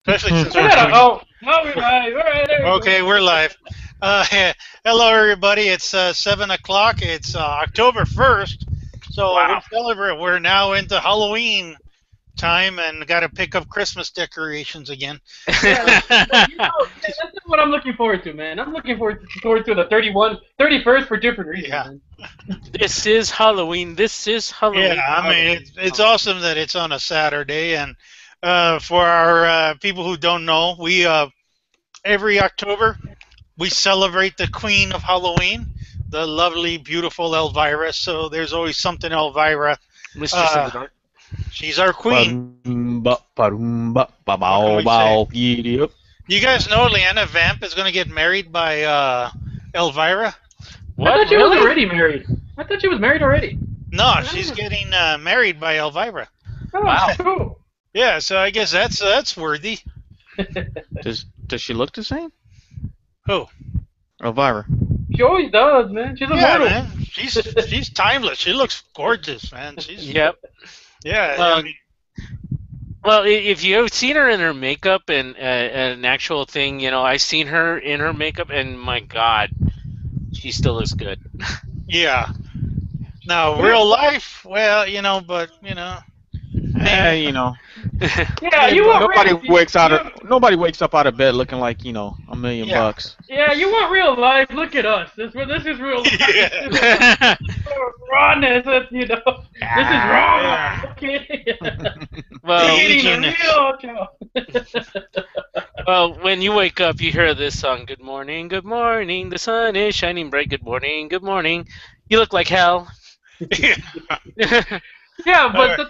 especially since We we're gotta doing. go. No, we're live. All right, there we Okay, we're live. Uh, Hello, everybody. It's 7 o'clock. It's October 1st, so Wow. we're now into Halloween time, and got to pick up Christmas decorations again. go. Yeah, that's what I'm looking forward to, man. I'm looking forward to the 31st for different reasons. Yeah. Man. This is Halloween. This is Halloween. Yeah, I mean it's awesome that it's on a Saturday, and for our people who don't know, we every October we celebrate the Queen of Halloween, the lovely, beautiful Elvira. So there's always something Elvira. Mistress of the Dark. She's our queen. Ba-doom-ba, ba-doom-ba, What can we ba-bow-bow, giddy-up. You guys know Leanna Vamp is going to get married by Elvira? What? I thought she was Really? already married. I thought she was married already. No, she's getting married by Elvira. Oh, Wow. cool. Yeah, so I guess that's worthy. Does she look the same? Who? Elvira. She always does, man. She's a Yeah, model. man. She's timeless. She looks gorgeous, man. She's Yep. yeah. Well, I mean, Well, if you've seen her in her makeup and an actual thing, I've seen her in her makeup, and my God, she still looks good. yeah. Now, real life, well, but Yeah, you want nobody real, nobody wakes up out of bed looking like $1 million Yeah. bucks. Yeah, you want real life. Look at us. This is real life. Yeah. Rawness, this is raw. Okay. well, Eating Aging. the real show. well, when you wake up, you hear this song. Good morning, the sun is shining bright. Good morning. You look like hell. Yeah, but the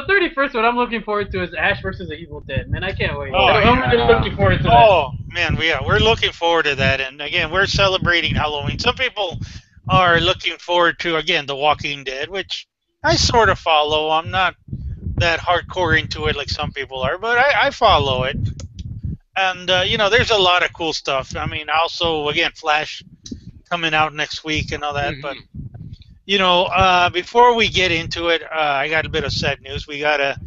31st one I'm looking forward to is Ash versus the Evil Dead. Man, I can't wait. Oh, I'm yeah. really looking forward to that. Oh man, we're looking forward to that, and again, we're celebrating Halloween. Some people are looking forward to The Walking Dead, which I sort of follow. I'm not that hardcore into it like some people are, but I follow it. And there's a lot of cool stuff. I mean, also again, Flash coming out next week and all that. Mhm. But before we get into it, I got a bit of sad news. We gotta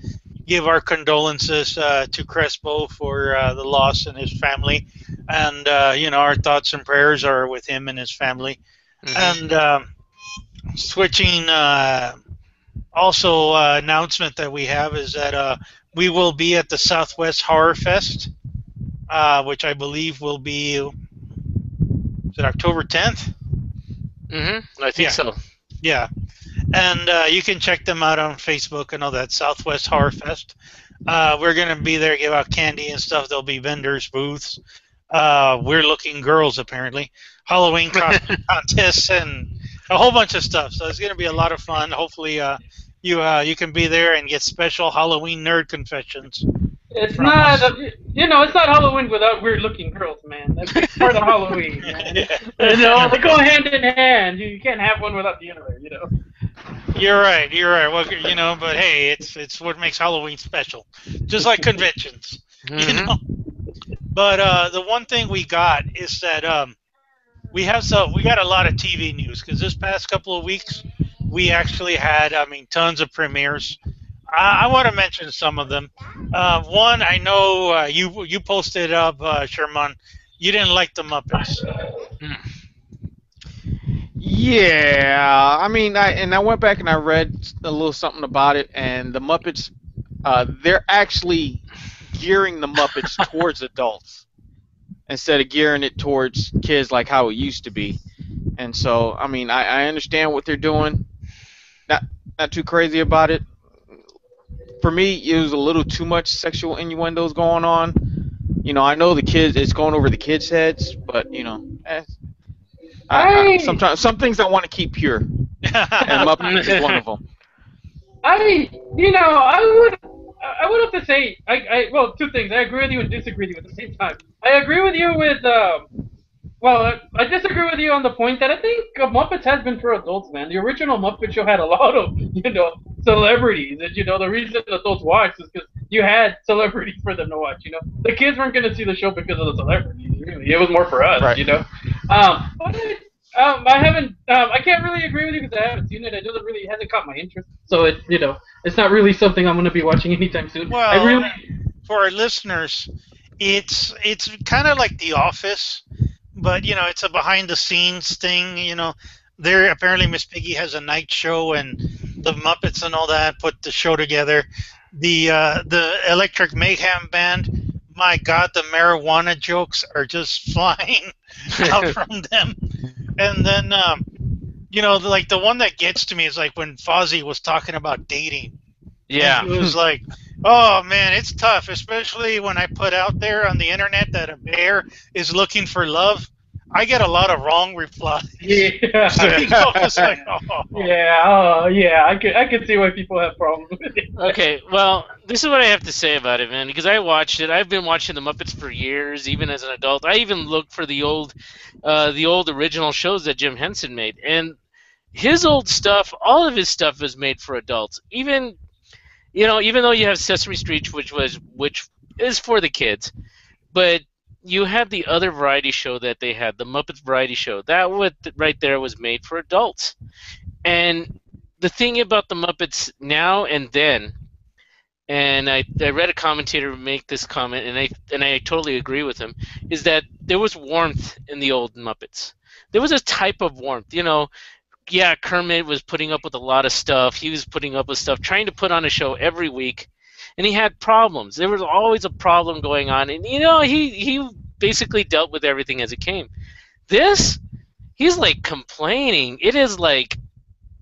give our condolences to Crespo for the loss and his family, and our thoughts and prayers are with him and his family. Mhm. And switching, also announcement that we have is that we will be at the Southwest Horror Fest, which I believe will be, is it October 10th? I think Yeah. so. Yeah, and you can check them out on Facebook and all that, Southwest Horror Fest. We're going to be there, give out candy and stuff. There'll be vendors, booths. We're looking girls, apparently. Halloween contests and a whole bunch of stuff. So it's going to be a lot of fun. Hopefully you can be there and get special Halloween nerd confessions. It's from not, us. it's not Halloween without weird-looking girls, man. That's part of Halloween, man. Yeah. They go hand in hand. You can't have one without the other, You're right. Well, but hey, it's what makes Halloween special. Just like conventions, Mhm. But the one thing we got is that we got a lot of TV news, because this past couple of weeks we actually had, tons of premieres. I want to mention some of them. One, I know you posted up, Sherman. You didn't like the Muppets. Yeah, I went back and I read a little something about it, and the Muppets, they're actually gearing the Muppets towards adults instead of gearing it towards kids like how it used to be. And so, I understand what they're doing. Not too crazy about it. For me, it was a little too much sexual innuendos going on. I know the kids, it's going over the kids' heads, but sometimes some things I want to keep pure, and Muppets is one of them. I would have to say, well, two things. I agree with you and disagree with you at the same time. I agree with you with, I disagree with you on the point that I think Muppets has been for adults, man. The original Muppet Show had a lot of, celebrities, and the reason adults watched is because you had celebrities for them to watch. The kids weren't going to see the show because of the celebrities. Really, it was more for us. Right. I haven't. I can't really agree with you because I haven't seen it. It hasn't caught my interest. So it's not really something I'm going to be watching anytime soon. Well, for our listeners, it's kind of like The Office, but it's a behind the scenes thing. There apparently Miss Piggy has a night show, and the Muppets and all that put the show together. The Electric Mayhem Band, my God, the marijuana jokes are just flying out from them. And then like the one that gets to me is like when Fozzie was talking about dating. Yeah. And it was like, oh man, it's tough, especially when I put out there on the internet that a bear is looking for love. I get a lot of wrong replies. Yeah. It's like, Yeah. Oh, yeah. I could see why people have problems with it. Okay, well, this is what I have to say about it, man. Because I watched it. I've been watching the Muppets for years, even as an adult. I even looked for the old original shows that Jim Henson made, and his old stuff, all of his stuff, was made for adults. Even though you have Sesame Street, which is for the kids, but you had the other variety show that they had, the Muppets Variety Show. That right there was made for adults. And the thing about the Muppets now and then, and I read a commentator make this comment, and I totally agree with him, is that there was warmth in the old Muppets. There was a type of warmth, Yeah, Kermit was putting up with a lot of stuff. He was putting up with stuff, trying to put on a show every week. And he had problems. There was always a problem going on. And, he basically dealt with everything as it came. He's like complaining. It's like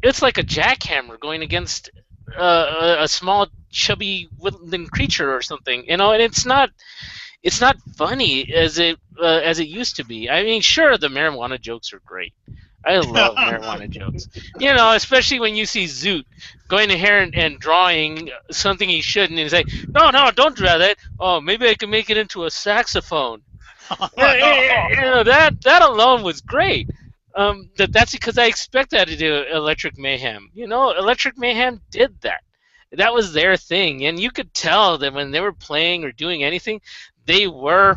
a jackhammer going against a small, chubby woodland creature or something. And it's not funny as it used to be. I mean, sure, the marijuana jokes are great. I love marijuana jokes. Especially when you see Zoot going ahead and drawing something he shouldn't, and he's like, no, don't draw that. Oh, maybe I can make it into a saxophone. That alone was great. That's because I expect that to do Electric Mayhem. Electric Mayhem did that. That was their thing, and you could tell that when they were playing or doing anything, they were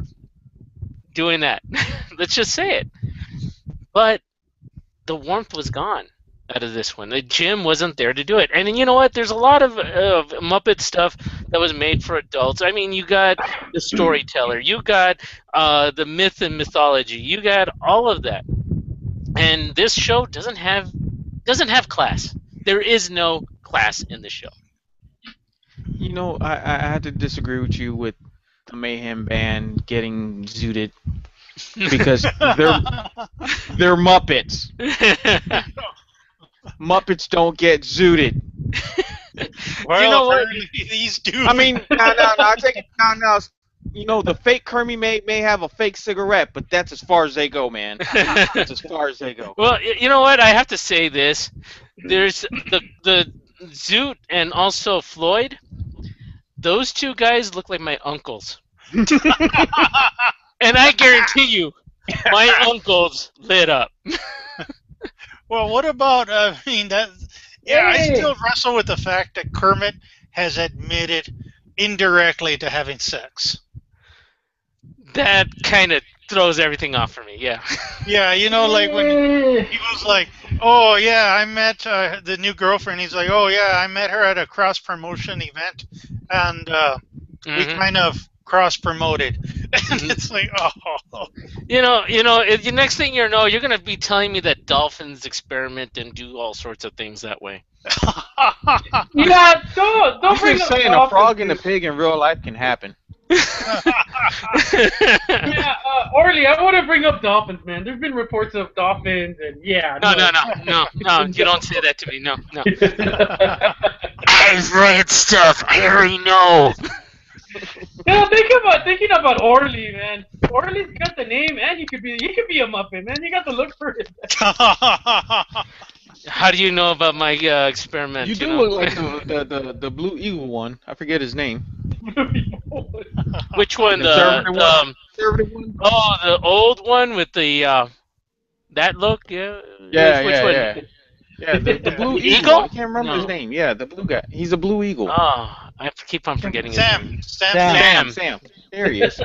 doing that. Let's just say it. But the warmth was gone out of this one. Jim wasn't there to do it. And you know what? There's a lot of Muppet stuff that was made for adults. I mean, you got the storyteller, you got the myth and mythology, you got all of that. And this show doesn't have class. There is no class in the show. I had to disagree with you with the Mayhem Band getting zooted because they're Muppets. Muppets don't get zooted. Well, You know what? These do. I mean, no, I take it. No. The fake Kermit may have a fake cigarette, but that's as far as they go, man. That's as far as they go. Well, you know what? I have to say this. There's the Zoot and also Floyd. Those two guys look like my uncles. And I guarantee you, my uncles lit up. Well, what about? I still wrestle with the fact that Kermit has admitted indirectly to having sex. That kind of throws everything off for me. Yeah. Yeah, like when he was like, "Oh yeah, I met the new girlfriend." He's like, "Oh yeah, I met her at a cross promotion event, and we kind of cross promoted." And it's like, oh. The next thing you know, you're gonna be telling me that dolphins experiment and do all sorts of things that way. Yeah, don't I'm bring just up saying, a dolphins, frog and a dude. pig in real life can happen. Yeah, Orly, I want to bring up dolphins, man. There's been reports of dolphins, and yeah. No, you don't say that to me. No. I've read stuff. I already know. Thinking about Orly, man. Orly's got the name, and you could be a Muppet, man. You got to look for it. How do you know about my experiment? You do look like the Blue Eagle one. I forget his name. Which one? Conservative one? Conservative one? Oh, the old one with the that look. Yeah. Which one? Yeah, the Blue The Eagle. Eagle? I can't remember his name. Yeah, the blue guy. He's a Blue Eagle. Oh, I keep on forgetting his name. Sam. There he is.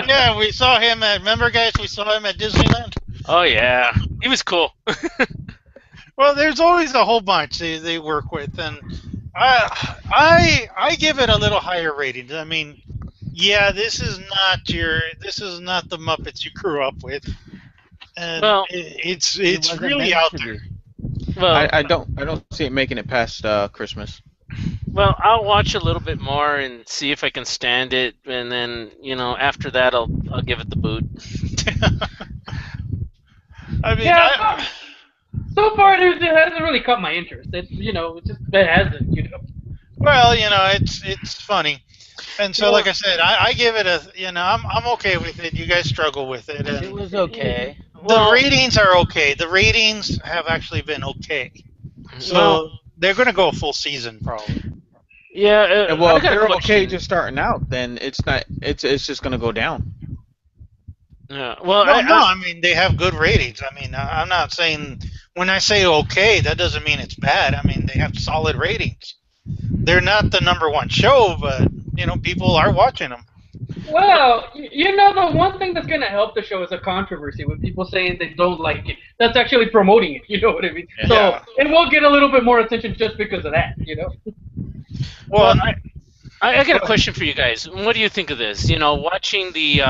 Yeah, we saw him remember guys, we saw him at Disneyland. Oh yeah, he was cool. Well, there's always a whole bunch they work with, and I give it a little higher rating. I mean, yeah, this is not the Muppets you grew up with, and Well, it's It wasn't really meant out to there. be. well, I don't see it making it past Christmas. well. I'll watch a little bit more and see if I can stand it, and then after that, I'll give it the boot. I mean, Yeah, so far it hasn't really caught my interest. It hasn't. well, it's funny, and so Yeah. like I said, I give it I'm okay with it. You guys struggle with it, It and was okay. the ratings are okay. The ratings have actually been okay, so Well, they're going to go a full season probably. yeah. And well, I if got a they're okay question. just starting out, then it's not. It's just gonna go down. Yeah. Well, Well, no, I mean they have good ratings. I mean, I'm not saying when I say okay, that doesn't mean it's bad. I mean they have solid ratings. They're not the number one show, but people are watching them. Well, the one thing that's gonna help the show is a controversy with people saying they don't like it. That's actually promoting it. You know what I mean? Yeah. So it will get a little bit more attention just because of that. Well, I got a question for you guys. What do you think of this? Watching the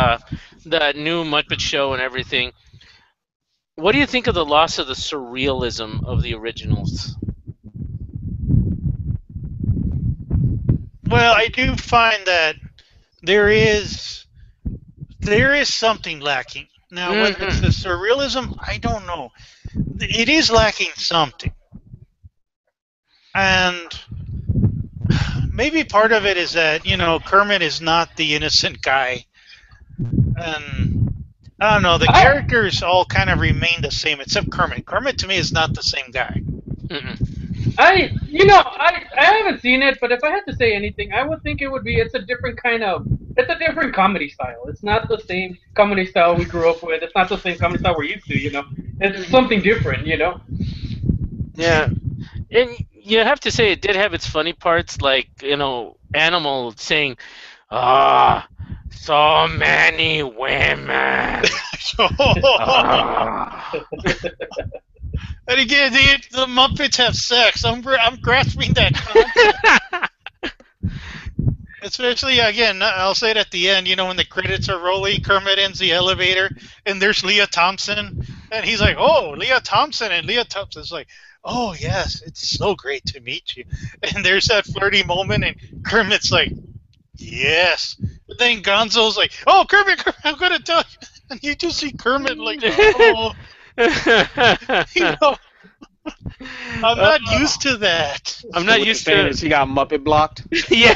new Muppet Show and everything. What do you think of the loss of the surrealism of the originals? well, I do find that there is something lacking. Now, whether it's the surrealism, I don't know. It is lacking something, and maybe part of it is that Kermit is not the innocent guy, and I don't know. The characters all kind of remain the same except Kermit. Kermit to me is not the same guy. Mm-mm. I haven't seen it, but if I had to say anything, I would think it's a different comedy style. It's not the same comedy style we grew up with. It's not the same comedy style we're used to. It's something different. Yeah, and you have to say it did have its funny parts, like Animal saying, "Ah, so many women." Ah. And again, the Muppets have sex. I'm grasping that concept. Especially, again, I'll say it at the end, when the credits are rolling, Kermit ends the elevator, and there's Leah Thompson, and he's like, oh, Leah Thompson, and Leah Thompson's like, oh, yes, it's so great to meet you. And there's that flirty moment, and Kermit's like, yes. But then Gonzo's like, oh, Kermit, I'm going to tell you. And you just see Kermit like, oh. I'm not used to that. I'm not used to it. He got Muppet blocked. Yeah.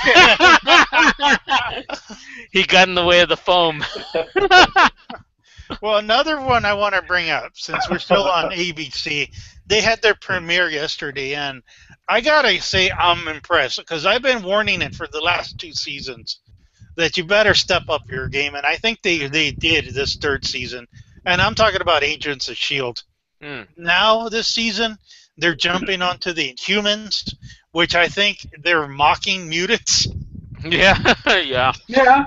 He got in the way of the foam. Well, another one I want to bring up, since we're still on ABC, they had their premiere yesterday, and I gotta say I'm impressed because I've been warning it for the last 2 seasons that you better step up your game, and I think they did this 3rd season, and I'm talking about Agents of S.H.I.E.L.D. Now this season they're jumping onto the Inhumans, which I think they're mocking mutants. Yeah, yeah. Yeah.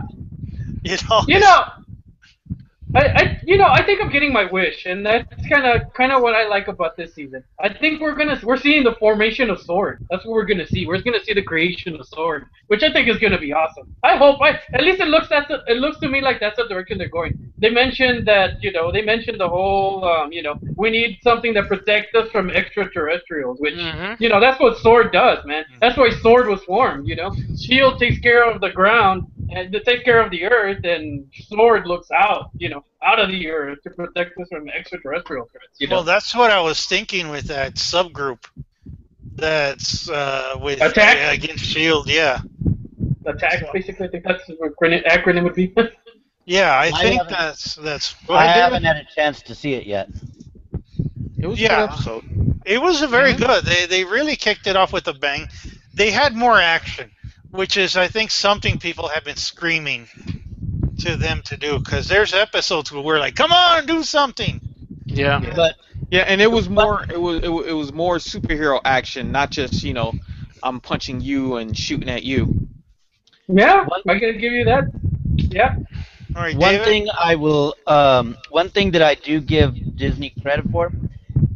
I think I'm getting my wish, and that's kind of what I like about this season. I think we're seeing the formation of Sword. That's what we're gonna see. We're gonna see the creation of Sword, which I think is gonna be awesome. I hope. At least it looks to me like that's the direction they're going. They mentioned that the whole we need something that protects us from extraterrestrials, which that's what Sword does, man. That's why Sword was formed. Shield takes care of the ground and it takes care of the Earth, and Sword looks out of the Earth to protect us from extraterrestrial threats. Well, that's what I was thinking with that subgroup. That's with Attack? against Shield, yeah. Attack, basically. I think that's what acronym would be. Yeah, I think haven't- that's. I haven't had a chance to see it yet. It was Yeah. a good episode. It was very good. They really kicked it off with a bang. They had more action, which is, I think, something people have been screaming to them to do. Because there's episodes where we're like, "Come on, do something." Yeah. But Yeah, and it was more it was more superhero action, not just I'm punching you and shooting at you. Yeah, I can give you that. Yeah. All right, one David? thing one thing that I do give Disney credit for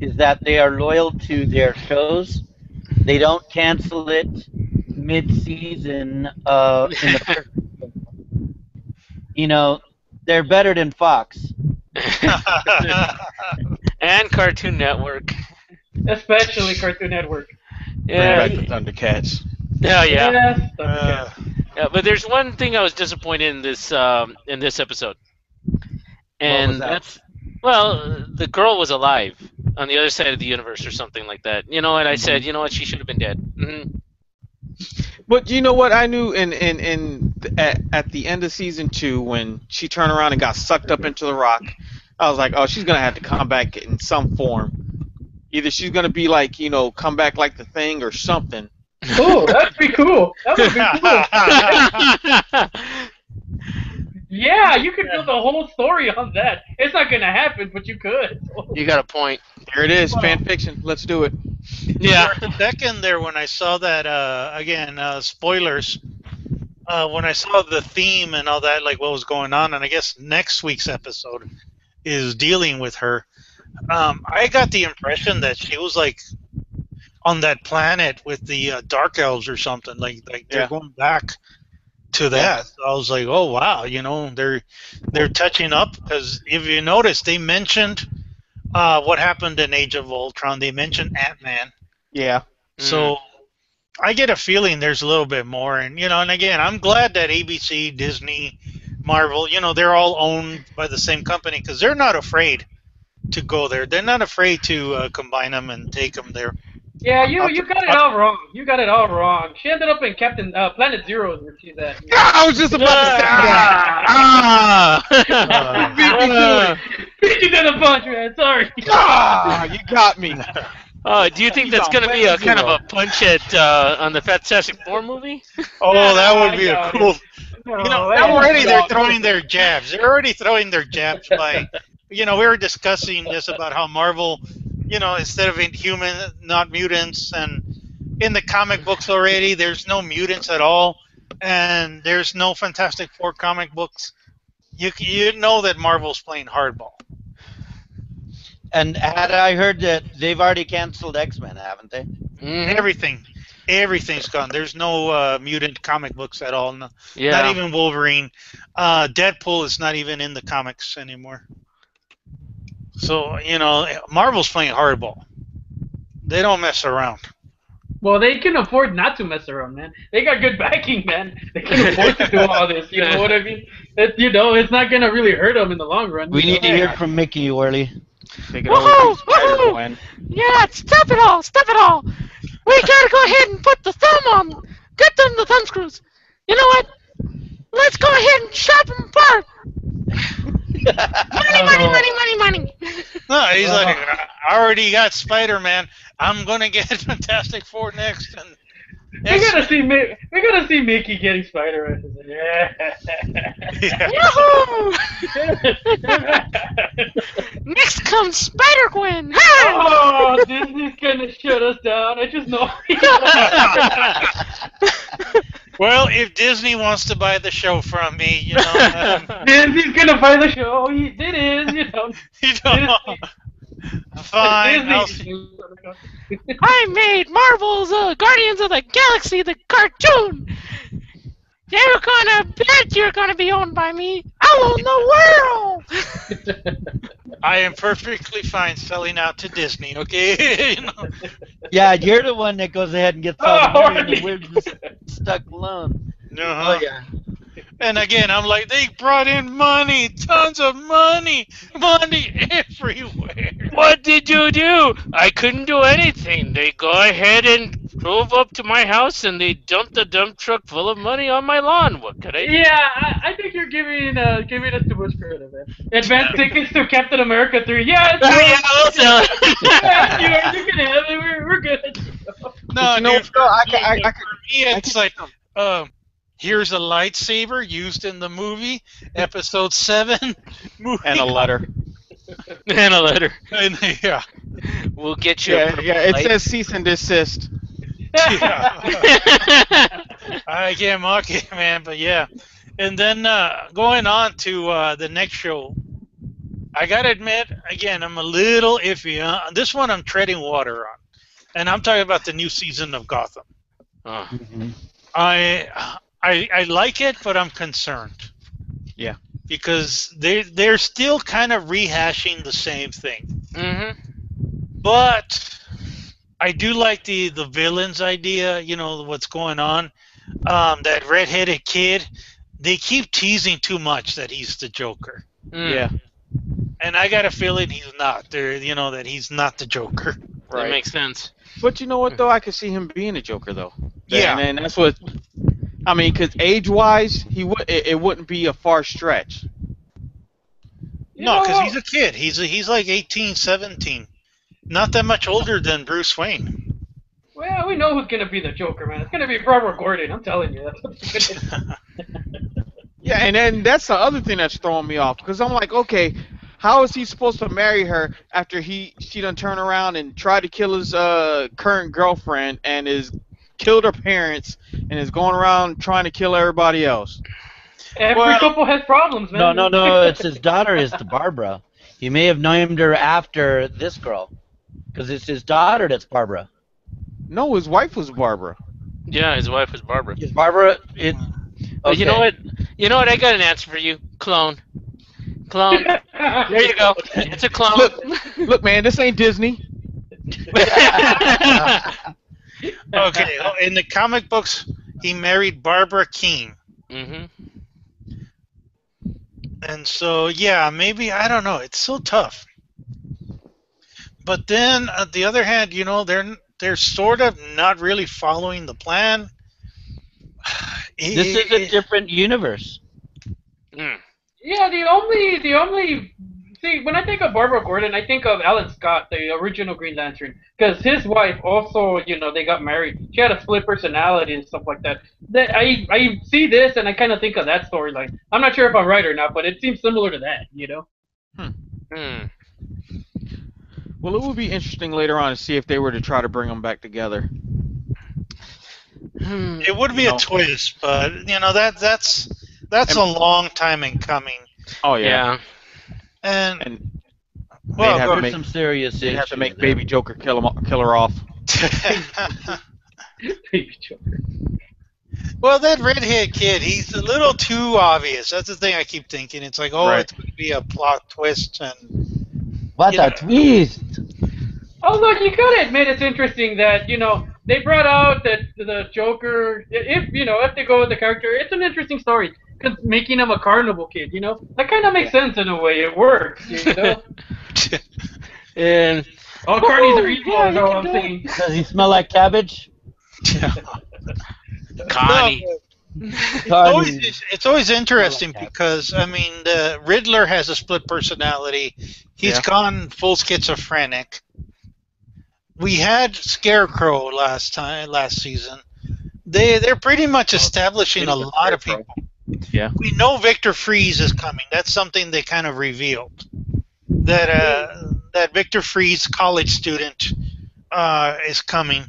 is that they are loyal to their shows. They don't cancel it mid-season in the first. you know, they're better than Fox. And Cartoon Network. Especially Cartoon Network. Bring Yeah. back the Thundercats. Yeah. Yes, Uh, Yeah, but there's one thing I was disappointed in this episode, and was that? that's the girl was alive on the other side of the universe or something like that. You know, and I said, you know what, she should have been dead. But you know what? I knew at the end of season 2 when she turned around and got sucked up into the rock, I was like, oh, she's gonna have to come back in some form. Either she's gonna be like, come back like the Thing or something. Oh, that'd be cool. That would be cool. Yeah, you could build a whole story on that. It's not gonna happen, but you could. You got a point. There it is, fan fiction. Let's do it. Yeah. For a second there, when I saw that, again, spoilers, when I saw the theme and all that, like what was going on, and I guess next week's episode is dealing with her, I got the impression that she was like on that planet with the Dark Elves or something, like they're going back to that. So I was like, oh wow, they're touching up, because if you notice, they mentioned what happened in Age of Ultron. They mentioned Ant-Man. Yeah. So I get a feeling there's a little bit more, and and again, I'm glad that ABC, Disney, Marvel, they're all owned by the same company, because they're not afraid to go there. They're not afraid to combine them and take them there. Yeah, you got it all wrong. You got it all wrong. She ended up in Planet Zero is where she's at. I was just about to say that. Beat you to the punch, man. Sorry. You got me. Do you think that's going to be a kind of a punch at on the Fantastic Four movie? Oh, that would be a cool. No, Already they're throwing their jabs. They're already throwing their jabs by. We were discussing just about how Marvel, instead of human, not mutants, and in the comic books already, there's no mutants at all, and there's no Fantastic Four comic books. You know that Marvel's playing hardball. And had I heard that they've already canceled X-Men, haven't they? Everything's gone. There's no mutant comic books at all. No, Yeah. not even Wolverine. Deadpool is not even in the comics anymore. So, Marvel's playing hardball. They don't mess around. Well, they can afford not to mess around, man. They got good backing, man. They can afford to do all this. You know what I mean? It's not gonna really hurt them in the long run. We need to hear from Mickey Worley. They can always do Spider-Gwen. Yeah, stop it all! Stop it all! We gotta go ahead and put the thumb on. Get them the thumb screws. You know what? Let's go ahead and chop them apart. Money. No, he's like, I already got Spider-Man. I'm gonna get Fantastic Four next. And We gotta see Mickey getting Spider-Man. Yeah. Next comes Spider-Gwen. Oh, Disney's gonna shut us down. I just know. Well, if Disney wants to buy the show from me, Disney's gonna buy the show. It is, fine. I made Marvel's Guardians of the Galaxy, the cartoon. You're gonna bet you're gonna be owned by me. I'll own the world. I am perfectly fine selling out to Disney. Okay. Yeah, you're the one that goes ahead and gets all the money, and we're just stuck alone. Uh-huh. Oh yeah. And again, I'm like, they brought in money, tons of money everywhere. What did you do? I couldn't do anything. They go ahead and drove up to my house and they dumped a dump truck full of money on my lawn. What could I do? Yeah, I think you're giving us too much credit, man. Advance tickets to Captain America 3. Yeah, it's yeah, you can have it. We're good. No, No, dude, I for me, it's like, here's a lightsaber used in the movie, Episode 7 movie. and a letter. And a letter. And, yeah. We'll get you. It says cease and desist. I can't mock it, man, but yeah. And then going on to the next show, I gotta admit, again, I'm a little iffy. This one I'm treading water on, and I'm talking about the new season of Gotham. Oh. Mm-hmm. I like it, but I'm concerned. Yeah. because they're still kind of rehashing the same thing. Mm-hmm. But I do like the villain's idea. You know what's going on. That redheaded kid. They keep teasing too much that he's the Joker, Yeah. and I got a feeling he's not. There, you know that he's not the Joker. That makes sense. But you know what though? I could see him being a Joker though. Yeah. And that's what. I mean, because age-wise, it wouldn't be a far stretch. No, because he's a kid. He's like 18, 17. Not that much older than Bruce Wayne. Well, we know who's gonna be the Joker, man. It's gonna be Barbara Gordon. I'm telling you. That's what's gonna Yeah, and then that's the other thing that's throwing me off because I'm like, okay, how is he supposed to marry her after she done turn around and try to kill his current girlfriend and is killed her parents and is going around trying to kill everybody else? Every couple has problems, man. No. It's his daughter is the Barbara. He may have named her after this girl, because it's his daughter that's Barbara. No, his wife was Barbara. Yeah, his wife was Barbara. Is Barbara? Okay. You know what? You know what? I got an answer for you. Clone. Clone. There you go. It's a clone. Look, man, this ain't Disney. Okay, in the comic books, he married Barbara Keene. Mm-hmm. And so, yeah, maybe, I don't know. It's so tough. But then, on the other hand, you know, they're sort of not really following the plan. This is a different universe. Mm. Yeah, the only see, when I think of Barbara Gordon, I think of Alan Scott, the original Green Lantern, because his wife also, you know, they got married. She had a split personality and stuff like that. I see this and I kind of think of that storyline. I'm not sure if I'm right or not, but it seems similar to that, you know. Mm. Well, it would be interesting later on to see if they were to try to bring them back together. It would be a twist, but, you know, that's a long time in coming. Oh yeah. And well, There's some serious they have to issues make there. Baby Joker kill her off. Baby Joker. well, that redhead kid, he's a little too obvious. That's the thing I keep thinking. It's like, oh, Right. it's going to be a plot twist, and What Yeah. a twist! Oh, look, you gotta admit it's interesting that, you know, they brought out that the Joker, if they go with the character, it's an interesting story. Because making him a carnival kid, you know, that kind of makes sense in a way. It works, you know. And All carnies are evil, Yeah, is you all can I'm do it. saying. Does he smell like cabbage? Connie. It's always interesting because, I mean, the Riddler has a split personality. He's Yeah. gone full schizophrenic. We had Scarecrow last season. They're pretty much establishing a lot of people. Yeah. We know Victor Freeze is coming. That's something they kind of revealed. That Victor Freeze, college student, is coming.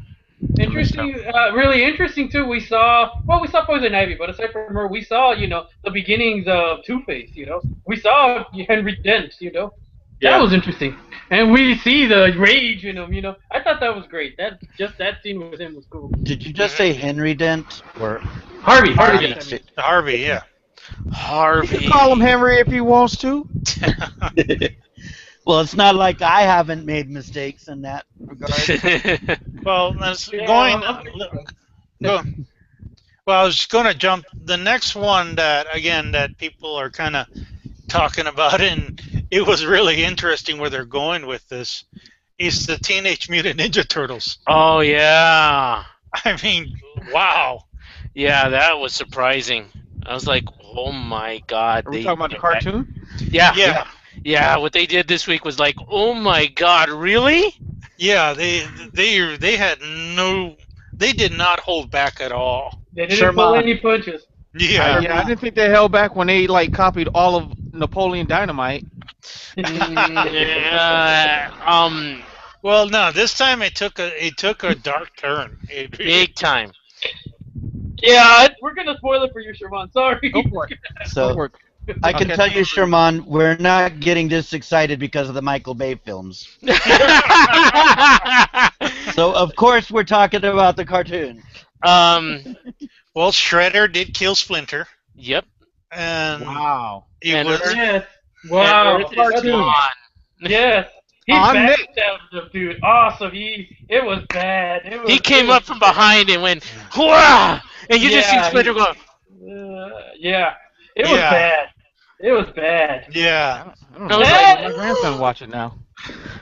Interesting, really interesting too. We saw Poison Ivy, but aside from her, we saw, you know, the beginnings of Two-Face. You know, we saw Henry Dent. You know, that was interesting, and we see the rage in him. You know, I thought that was great. That scene with him was cool. Did you just say Henry Dent or Harvey Dent. I mean. Harvey, yeah. You Harvey. can call him Henry if he wants to. Well, it's not like I haven't made mistakes in that regard. Well, that's Yeah, go. Well, I was going to jump. The next one that people are kind of talking about, and it was really interesting where they're going with this, is the Teenage Mutant Ninja Turtles. Oh yeah. I mean, wow. Yeah, that was surprising. I was like, oh my god. Are we talking about the cartoon? Yeah. Yeah, what they did this week was like, oh my god, really? Yeah, they did not hold back at all. They didn't pull Sherman. any punches. Yeah. I didn't think they held back when they copied all of Napoleon Dynamite. Well, no, this time it took a dark turn. Big time. Yeah, we're gonna spoil it for you, Sherman. Sorry. Go for it. So I can tell you, Sherman, we're not getting this excited because of the Michael Bay films. So of course we're talking about the cartoon. Well, Shredder did kill Splinter. Yep. and Wow. it And was. Earth- Yes. Wow. And Earth is Cartoon. gone. Yes. He On backstabbed the dude. Awesome. It was bad. He came up from behind and went, "Hurrah!" And you just see Yeah, Splinter go, Yeah. It was Yeah. bad. It was bad. Yeah, I don't I know. was like- My grandson watch it now.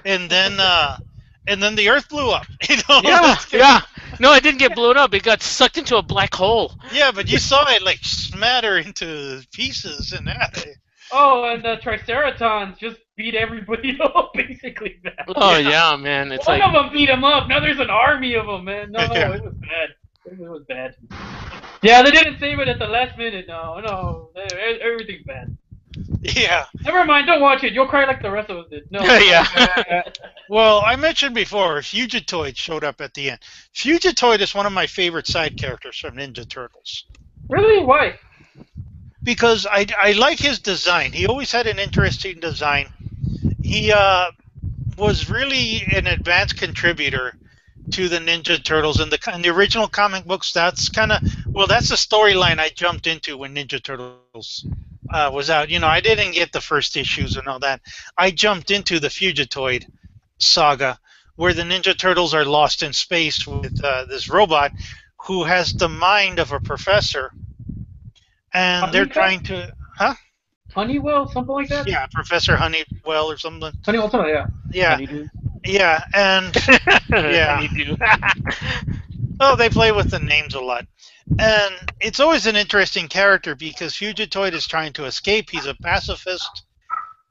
and then the Earth blew up. You know. "Yeah, yeah." No, it didn't get blown up. It got sucked into a black hole. Yeah, but you saw it like smatter into pieces and that. Oh, and the Triceratons just beat everybody up, basically. Man. Oh yeah, man. It's One like of them beat him up. Now there's an army of them, man. No, Yeah. it was bad. It was bad. Yeah, they didn't save it at the last minute. No. Everything's bad. Yeah. Never mind, don't watch it. You'll cry like the rest of us did. No. Yeah. Well, I mentioned before, Fugitoid showed up at the end. Fugitoid is one of my favorite side characters from Ninja Turtles. Really? Why? Because I like his design. He always had an interesting design. He was really an advanced contributor to the Ninja Turtles. In the original comic books, that's that's the storyline I jumped into when Ninja Turtles was out. You know, I didn't get the first issues and all that. I jumped into the Fugitoid saga, where the Ninja Turtles are lost in space with this robot who has the mind of a professor. And they're trying to... Huh? Honeywell, something like that? Yeah, Professor Honeywell or something. Honeywell, something, yeah. Yeah, yeah, and... Yeah. Honeydew. Oh, they play with the names a lot. And it's always an interesting character because Fugitoid is trying to escape. He's a pacifist,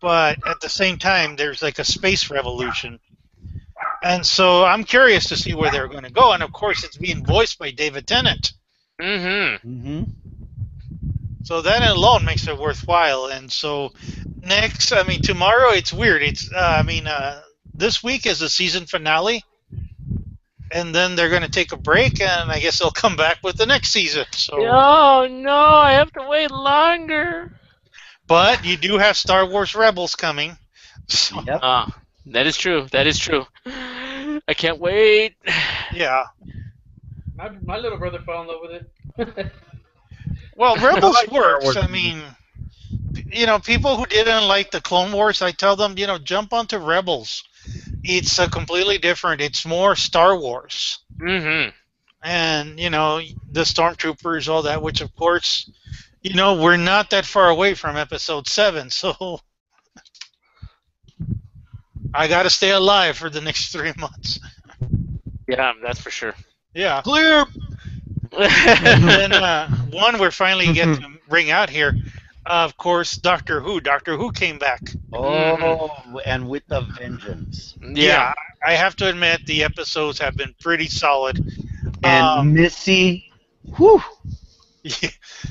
but at the same time, there's like a space revolution. And so I'm curious to see where they're going to go. And of course, it's being voiced by David Tennant. Mm-hmm. Mm-hmm. So that alone makes it worthwhile. And so tomorrow, it's weird. This week is the season finale. And then they're going to take a break, and I guess they'll come back with the next season. So, Oh no, I have to wait longer. but you do have Star Wars Rebels coming. So, Yep. That is true. That is true. I can't wait. yeah. My little brother fell in love with it. Well, Rebels like Star works. Wars. I mean, people who didn't like the Clone Wars, I tell them, jump onto Rebels. It's completely different. It's more Star Wars. Mm-hmm. And, the Stormtroopers, all that, which, of course, we're not that far away from Episode 7, so I got to stay alive for the next 3 months. Yeah, that's for sure. Yeah. Clear. And then one we're finally getting to bring out here, of course, Doctor Who. Doctor Who came back. Oh, and with a vengeance. Yeah. I have to admit the episodes have been pretty solid. And Missy, whew.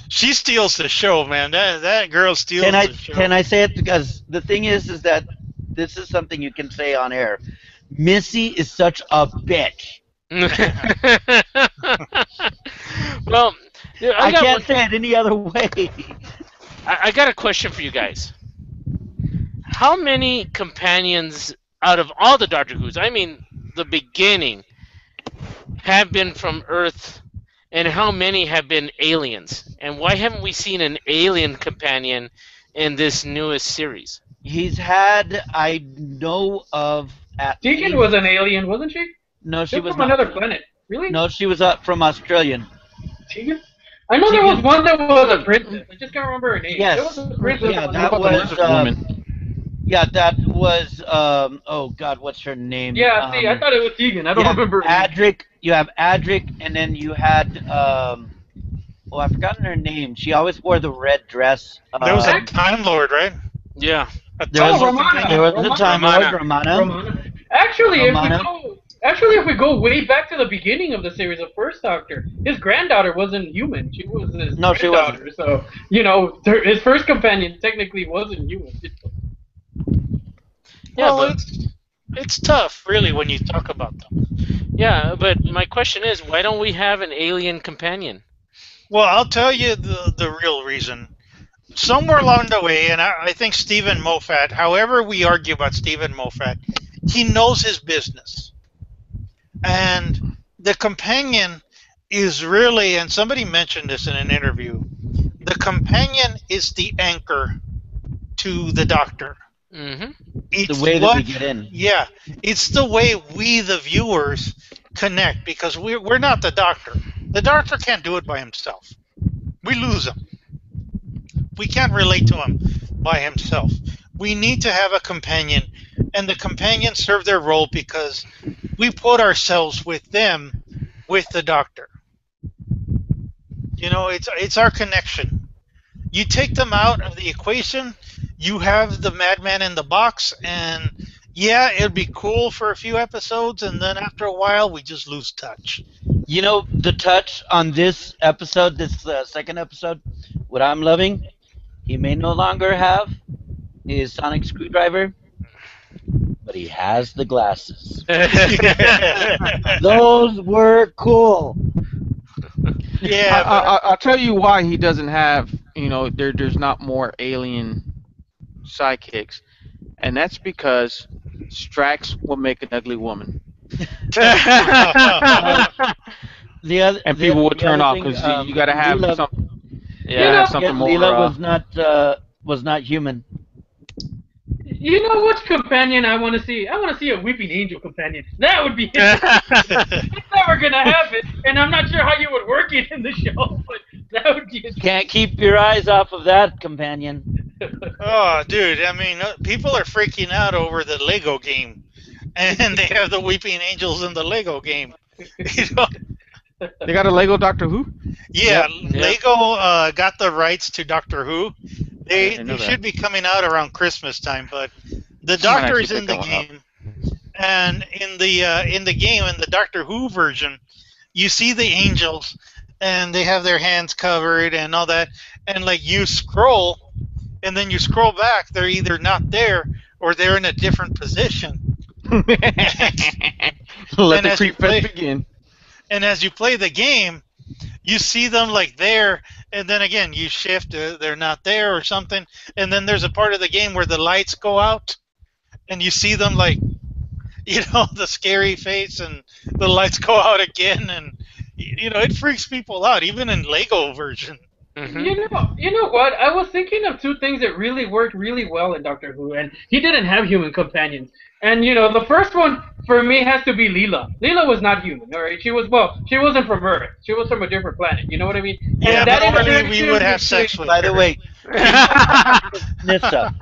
She steals the show, man. That girl steals the show. Can I say it? Because the thing is that this is something you can say on air. Missy is such a bitch. Well, I can't say it any other way. I got a question for you guys. How many companions out of all the Doctor Who's, I mean the beginning, have been from Earth, and how many have been aliens? And why haven't we seen an alien companion in this newest series? He's had, I know of, at Deacon least- was an alien, wasn't she? No, she She was was from not. another planet. Really? No, she was from Australian. Tegan? I know there was one that was a princess. I just can't remember her name. Yes. There was a princess. Yeah, one that that was. woman. Yeah, that was. Oh God, what's her name? Yeah, see, I thought it was Tegan. I don't remember. her name. Adric. You have Adric, and then you had. Oh, I've forgotten her name. She always wore the red dress. There was a Time Lord, right? Yeah. There was, Oh, Romana. there was a time Romana. Lord, Romana. Romana. Actually, Romana. if we go way back to the beginning of the series, the first Doctor, his granddaughter wasn't human. She was his No, she granddaughter. So his first companion technically wasn't human. Yeah, Well, but it's tough, really, when you talk about them. yeah, but my question is, why don't we have an alien companion? Well, I'll tell you the real reason. Somewhere along the way, and I think Stephen Moffat, however we argue about Stephen Moffat, he knows his business. And the companion is really, and somebody mentioned this in an interview, the companion is the anchor to the Doctor. Mm-hmm. It's The way that we get in. Yeah, it's the way we, the viewers, connect, because we're not the Doctor. The Doctor can't do it by himself. We lose him. We can't relate to him by himself. We need to have a companion, and the companions serve their role because we put ourselves with them, with the Doctor. You know, it's our connection. You take them out of the equation, you have the Madman in the box, and yeah, it'd be cool for a few episodes, and then after a while, we just lose touch. You know, the touch on this episode, this second episode, what I'm loving, he may no longer have his sonic screwdriver, but he has the glasses. Those were cool. Yeah, I'll tell you why he doesn't have, you know, there's not more alien sidekicks, and that's because Strax will make an ugly woman. The other, And people would the turn other off thing, because you got to have Leela, something. Yeah. Have something more. Leela was not human. You know which companion I want to see? I want to see a Weeping Angel companion. That would be interesting. It's never gonna happen, and I'm not sure how you would work it in the show, but that would be interesting. Can't keep your eyes off of that companion. oh, dude, I mean, people are freaking out over the Lego game, and they have the Weeping Angels in the Lego game. You know? They got a Lego Doctor Who? Yeah, Yep. Lego got the rights to Doctor Who. They know that. should be coming out around Christmas time, but the Might Doctor actually is in pick the that one game, and in the game, in the Doctor Who version, you see the angels, and they have their hands covered and all that, and like you scroll, and then you scroll back, they're either not there or they're in a different position. Let And the as you creep play- fest begin. And as you play the game, you see them like there, and then again you shift, they're not there or something, and then there's a part of the game where the lights go out, and you see them like, you know, the scary face, and the lights go out again, and you know, it freaks people out, even in Lego version. Mm-hmm. You know what? I was thinking of two things that really worked really well in Doctor Who, and he didn't have human companions. And you know, the first one for me has to be Leela. Leela was not human, all right? She wasn't from Earth. She was from a different planet. You know what I mean? Yeah, And that normally we interaction would have between- sex with By the her. way, Nissa.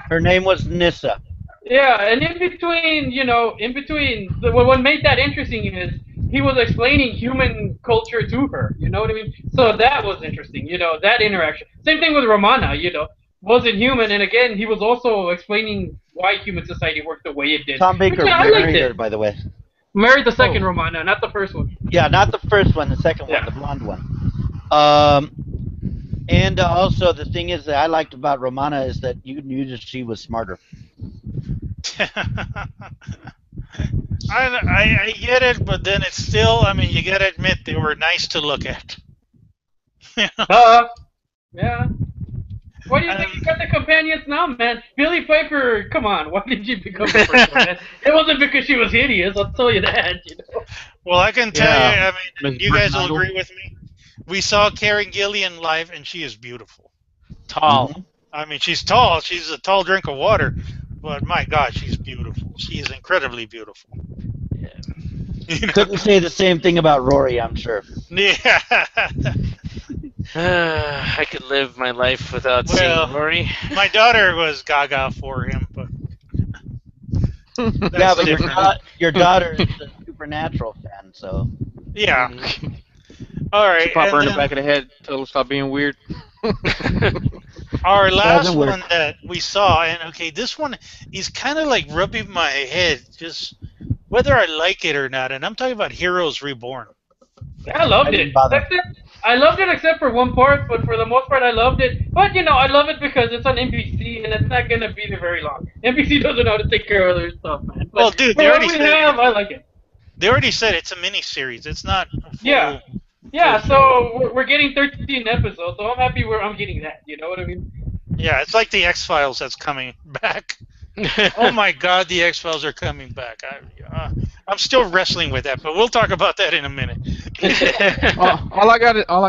Her name was Nissa. Yeah, and in between, what made that interesting is he was explaining human culture to her. You know what I mean? So that was interesting. You know, that interaction. Same thing with Romana. You know, wasn't human, and again, he was also explaining why human society worked the way it did. Tom Baker Yeah, I liked married it. her, by the way. Married the second Romana, not the first one. Yeah, not the first one, the second one, Yeah. the blonde one. And also the thing is that I liked about Romana is that you knew that she was smarter. I get it, but then it's still, I mean, you gotta admit they were nice to look at. Yeah. Why do you think you got the companions now, man? Billy Piper, come on, why did you become the first one, man? It wasn't because she was hideous, I'll tell you that, you know. Well, I can tell Yeah. you, I mean, Ms. you guys will Bernardo. agree with me. We saw Karen Gillian live, and she is beautiful. Tall. Mhm. I mean, she's tall. She's a tall drink of water, but my God, she's beautiful. She is incredibly beautiful. You know? Couldn't say the same thing about Rory, I'm sure. Yeah. I could live my life without Well, seeing Rory. My daughter was gaga for him, but that's Yeah, but different. your daughter is a Supernatural fan, so. Yeah. All right. Pop her in and the then back of the head, tell her stop being weird. our last Doesn't work. one that we saw, and okay, this one is kind of like rubbing my head, just whether I like it or not. And I'm talking about Heroes Reborn. I loved I it. didn't bother. I loved it except for one part, but for the most part I loved it. But you know, I love it because it's on NBC and it's not gonna be there very long. NBC doesn't know how to take care of their stuff, man. But Well, dude, they for what already we said have, I like it. They already said it's a mini series. It's not. A full, Yeah. Yeah, so we're getting 13 episodes, so I'm happy I'm getting that. You know what I mean? Yeah, it's like the X Files that's coming back. Oh my God, the X Files are coming back. I'm still wrestling with that, but we'll talk about that in a minute. all I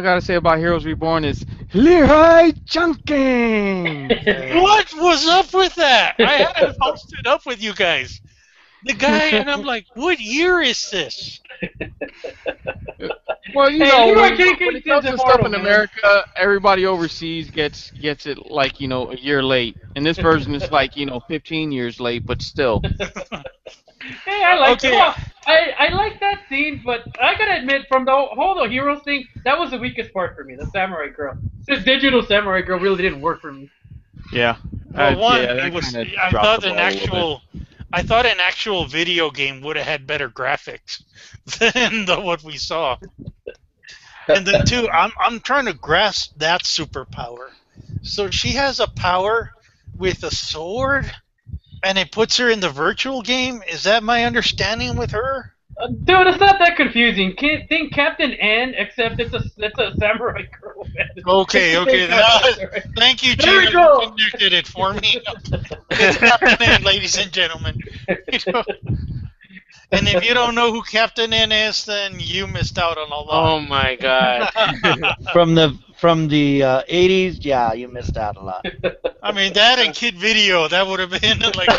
gotta say about Heroes Reborn is Leroy Jenkins. What was up with that? I hadn't posted up with you guys. The guy, and I'm like, what year is this? Well, you Hey, know, Leroy when Jenkins it comes is to stuff immortal, in man. America, everybody overseas gets it like a year late, and this version is like 15 years late, but still. Hey, I like Okay. well, I like that scene, but I gotta admit, from the whole Heroes thing, that was the weakest part for me. The Samurai Girl, the digital Samurai Girl, really didn't work for me. Yeah. Well, one, yeah, that it was. kinda I dropped thought the an ball a little bit. actual video game would have had better graphics than what we saw. And then two, I'm trying to grasp that superpower. So she has a power with a sword, and it puts her in the virtual game. Is that my understanding with her? Dude, it's not that confusing. Think Captain N, except it's a Samurai Girl. Man. Okay, It's the okay. same concept, right? Thank you, There we Gina. go. You connected it for me. It's Captain N, ladies and gentlemen. And if you don't know who Captain N is, then you missed out on a Oh lot. my God. From the 80s, yeah, you missed out a lot. I mean, that and Kid Video, that would have been like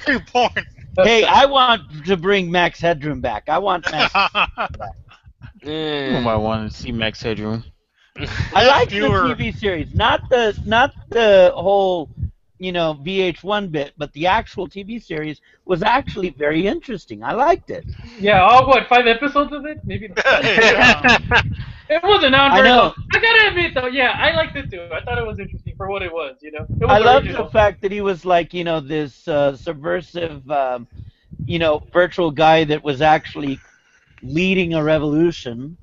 hero porn. Hey, I want to bring Max Headroom back. I want Max. Eh. I wanted to see Max Headroom. I like the Viewer. TV series, not the whole, VH1 bit, but the actual TV series was actually very interesting. I liked it. Yeah, all what 5 episodes of it? Maybe. It wasn't on I very know. long. I gotta admit though, yeah, I liked it too. I thought it was interesting for what it was. It was I love original. the fact that he was like, this subversive, virtual guy that was actually leading a revolution.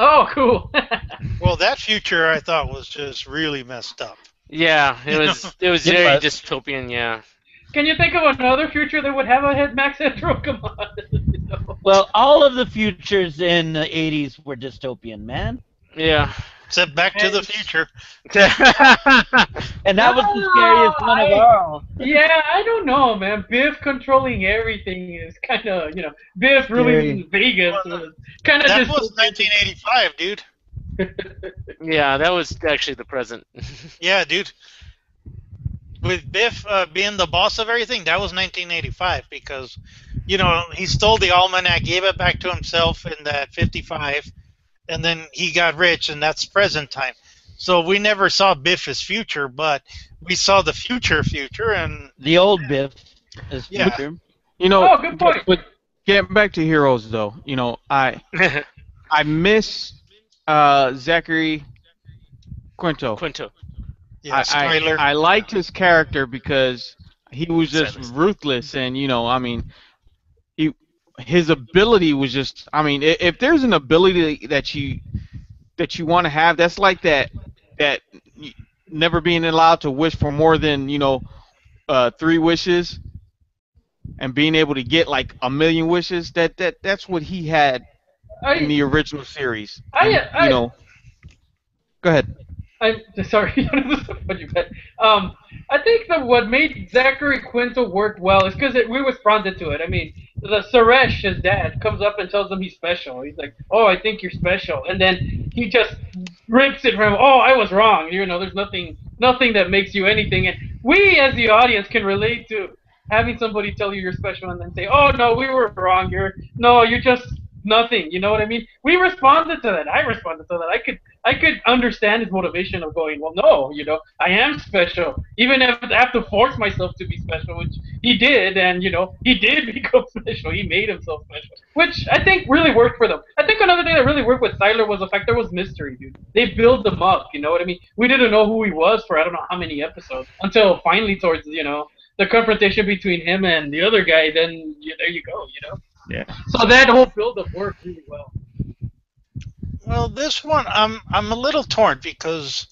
Oh, cool. Well, that future I thought was just really messed up. Yeah, it was It very was. dystopian. Yeah. Can you think of another future that would have a head Max Headroom? Come on. Well, all of the futures in the 80s were dystopian, man. Yeah. Except Back to the Future. And that was the scariest one of all. Yeah, I don't know, man. Biff controlling everything is kind of, Biff ruling Vegas was kind of That was 1985, dude. Yeah, that was actually the present. Yeah, dude. With Biff being the boss of everything, that was 1985 because, he stole the almanac, gave it back to himself in that 55, and then he got rich, and that's present time. So we never saw Biff's future, but we saw the future, and The old Biff is Yeah. future. Oh, good point. But getting back to Heroes, though, I miss Zachary Quinto. Quinto. yeah, Skyler. I liked his character because he was just Silas. ruthless, and his ability was just. If there's an ability that you want to have, that's like that never being allowed to wish for more than 3 wishes, and being able to get like 1,000,000 wishes. That's what he had in the original series. Go ahead. I'm sorry. I think that what made Zachary Quinto work well is because we responded to it. I mean, the Suresh, his dad, comes up and tells him he's special. He's like, "Oh, I think you're special," and then he just rips it from him. "Oh, I was wrong. There's nothing that makes you anything." And we, as the audience, can relate to having somebody tell you you're special and then say, "Oh no, we were wrong. You're just nothing." You know what I mean? We responded to that. I responded to that. I could understand his motivation of going, well, no, I am special. Even if I have to force myself to be special, which he did, and, he did become special. He made himself special, which I think really worked for them. I think another thing that really worked with Siler was the fact there was mystery, dude. They built him up, you know what I mean? We didn't know who he was for I don't know how many episodes, until finally towards, the confrontation between him and the other guy, then there you go, Yeah. So that whole build-up worked really well. Well, this one I'm a little torn because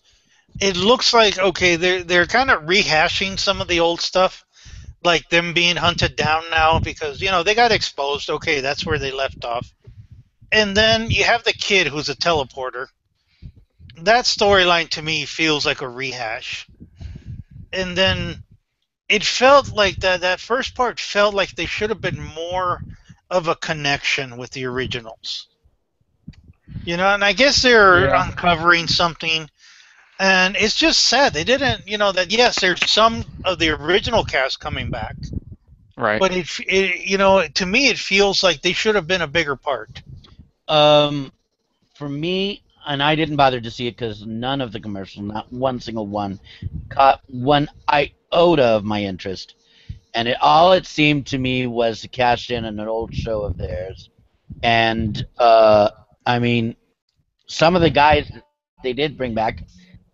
it looks like okay they're kind of rehashing some of the old stuff, like them being hunted down now because they got exposed. Okay, that's where they left off, and then you have the kid who's a teleporter. That storyline to me feels like a rehash, and then it felt like that first part felt like they should have been more of a connection with the originals. You know, and I guess they're Yeah. uncovering something. And it's just sad they didn't, that yes, there's some of the original cast coming back, Right. but to me, it feels like they should have been a bigger part. For me, and I didn't bother to see it because none of the commercials, not one single one, caught one iota of my interest. And all it seemed to me was to cash in on an old show of theirs. And I mean, some of the guys that they did bring back,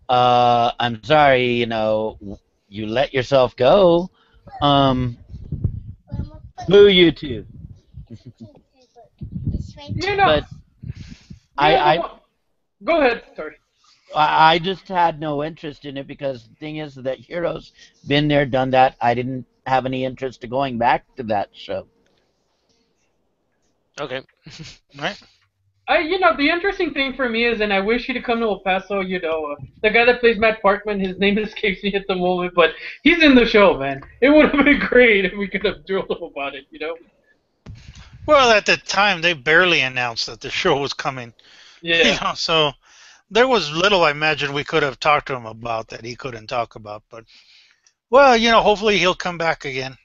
I'm sorry, you let yourself go. Boo you too. You know, But I, go ahead. Sorry. I just had no interest in it because the thing is that Heroes been there, done that. I didn't have any interest to going back to that show. Okay. Right? The interesting thing for me is, and I wish he'd come to El Paso. The guy that plays Matt Parkman, his name escapes me at the moment, but he's in the show, man. It would have been great if we could have drilled him about it. Well, at the time, they barely announced that the show was coming. Yeah. So there was little I imagine we could have talked to him about that he couldn't talk about. But, well, hopefully he'll come back again.